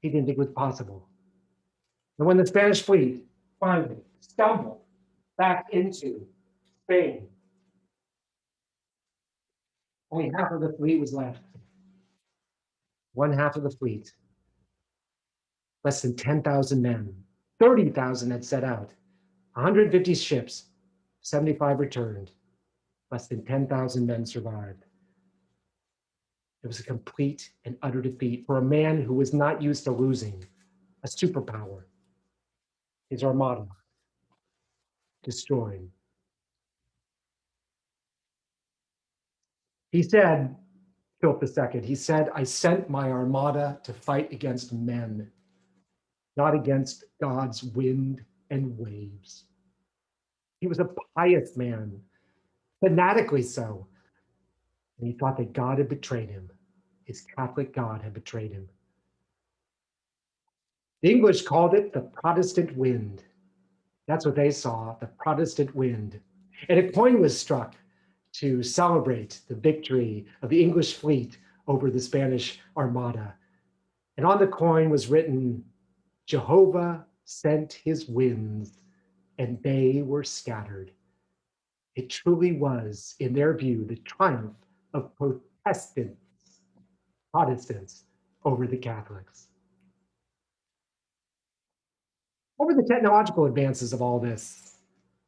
Speaker 3: He didn't think it was possible. And when the Spanish fleet finally stumbled back into Spain, only half of the fleet was left. One half of the fleet, less than 10,000 men, 30,000 had set out, 150 ships, 75 returned, less than 10,000 men survived. It was a complete and utter defeat for a man who was not used to losing, a superpower. His armada destroyed. He said, Philip II, he said, I sent my armada to fight against men, not against God's wind and waves. He was a pious man, fanatically so. And he thought that God had betrayed him. His Catholic God had betrayed him. The English called it the Protestant wind. That's what they saw, the Protestant wind. And a coin was struck to celebrate the victory of the English fleet over the Spanish Armada. And on the coin was written, Jehovah sent his winds, and they were scattered. It truly was, in their view, the triumph of Protestants over the Catholics. What were the technological advances of all this?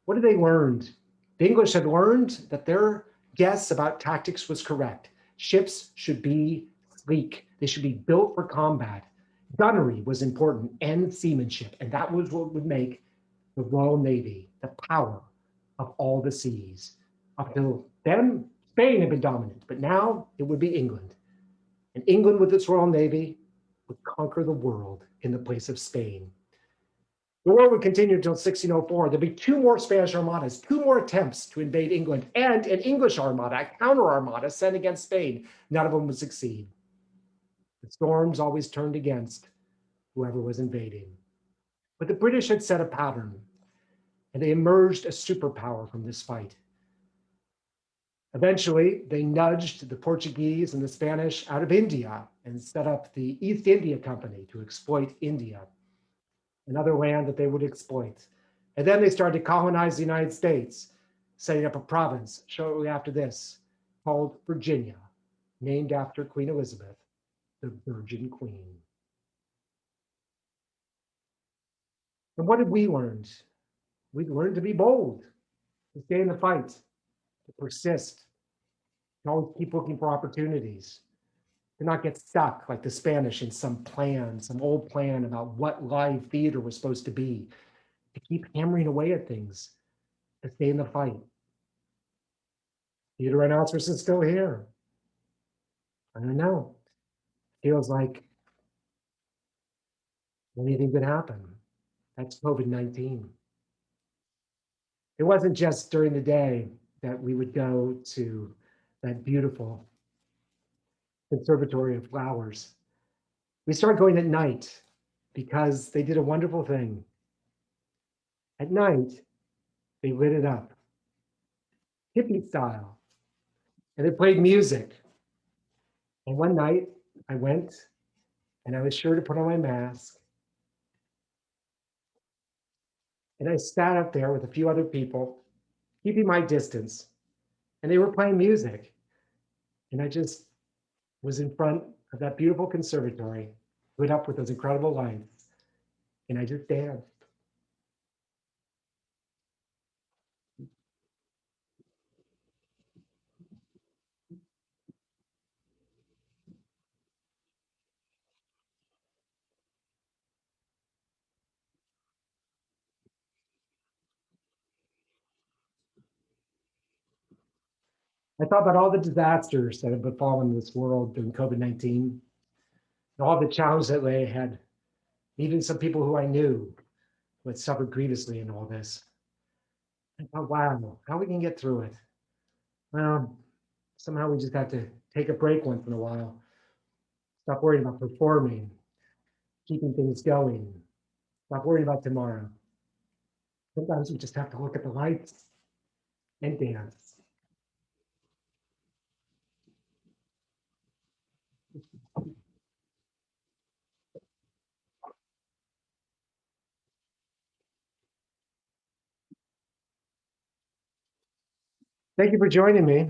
Speaker 3: What had they learned? The English had learned that their guess about tactics was correct. Ships should be sleek. They should be built for combat. Gunnery was important and seamanship, and that was what would make the Royal Navy the power of all the seas. Up until then, Spain had been dominant, but now it would be England. And England with its Royal Navy would conquer the world in the place of Spain. The war would continue until 1604. There'd be two more Spanish armadas, two more attempts to invade England, and an English armada, a counter armada sent against Spain. None of them would succeed. The storms always turned against whoever was invading. But the British had set a pattern, and they emerged a superpower from this fight. Eventually, they nudged the Portuguese and the Spanish out of India and set up the East India Company to exploit India, another land that they would exploit. And then they started to colonize the United States, setting up a province shortly after this called Virginia, named after Queen Elizabeth, the Virgin Queen. And what did we learn? We learned to be bold, to stay in the fight, to persist, to always keep looking for opportunities, to not get stuck like the Spanish in some plan, some old plan about what live theater was supposed to be, to keep hammering away at things, to stay in the fight. Theater Rhinoceros is still here. don't know, feels like anything could happen. That's COVID-19. It wasn't just during the day that we would go to that beautiful conservatory of flowers. We started going at night because they did a wonderful thing. At night, they lit it up, hippie style, and they played music. And one night I went and I was sure to put on my mask. And I sat up there with a few other people, keeping my distance, and they were playing music. And I just was in front of that beautiful conservatory, lit up with those incredible lights, and I just danced. I thought about all the disasters that have befallen this world during COVID-19, and all the challenges that lay ahead, even some people who I knew who had suffered grievously in all this. I thought, wow, how we can get through it? Well, somehow we just have to take a break once in a while. Stop worrying about performing, keeping things going. Stop worrying about tomorrow. Sometimes we just have to look at the lights and dance. Thank you for joining me.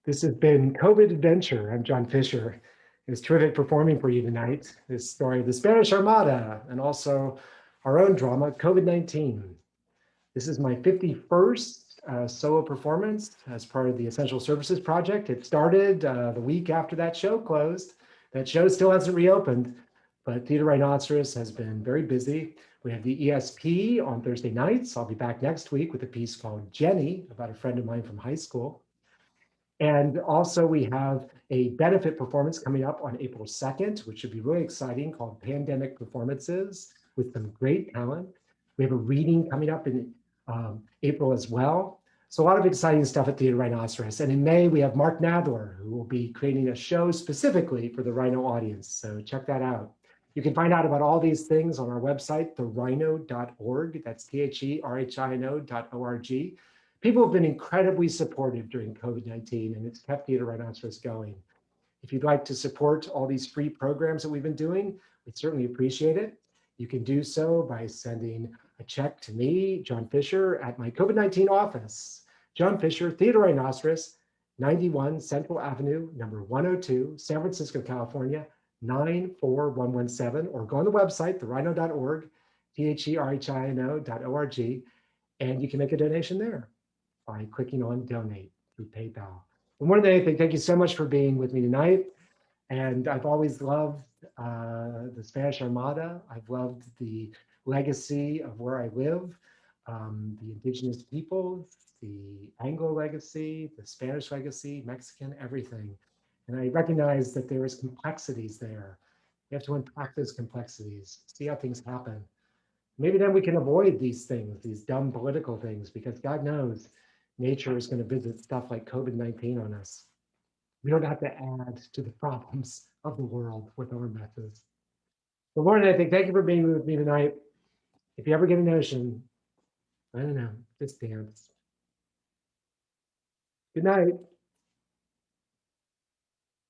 Speaker 3: This has been COVID Adventure. I'm John Fisher. It was terrific performing for you tonight. This story of the Spanish Armada and also our own drama, COVID-19. This is my 51st solo performance as part of the Essential Services Project. It started the week after that show closed. That show still hasn't reopened, but Theater Rhinoceros has been very busy. We have the ESP on Thursday nights. I'll be back next week with a piece called Jenny, about a friend of mine from high school. And also we have a benefit performance coming up on April 2nd, which should be really exciting, called Pandemic Performances, with some great talent. We have a reading coming up in April as well. So a lot of exciting stuff at Theater Rhinoceros. And in May, we have Mark Nadler, who will be creating a show specifically for the Rhino audience. So check that out. You can find out about all these things on our website, therhino.org. That's THERHINO.org. People have been incredibly supportive during COVID-19, and it's kept Theater Rhinoceros going. If you'd like to support all these free programs that we've been doing, we'd certainly appreciate it. You can do so by sending a check to me, John Fisher, at my COVID-19 office. John Fisher, Theater Rhinoceros, 91 Central Avenue, number 102, San Francisco, California, 94117, or go on the website, therhino.org, THERHINO.org, and you can make a donation there by clicking on donate through PayPal. But more than anything, thank you so much for being with me tonight. And I've always loved the Spanish Armada. I've loved the legacy of where I live, the indigenous peoples, the Anglo legacy, the Spanish legacy, Mexican, everything. And I recognize that there is complexities there. You have to unpack those complexities, see how things happen. Maybe then we can avoid these things, these dumb political things, because God knows nature is going to visit stuff like COVID-19 on us. We don't have to add to the problems of the world with our methods. But more than anything, thank you for being with me tonight. If you ever get a notion, I don't know, just dance. Good night.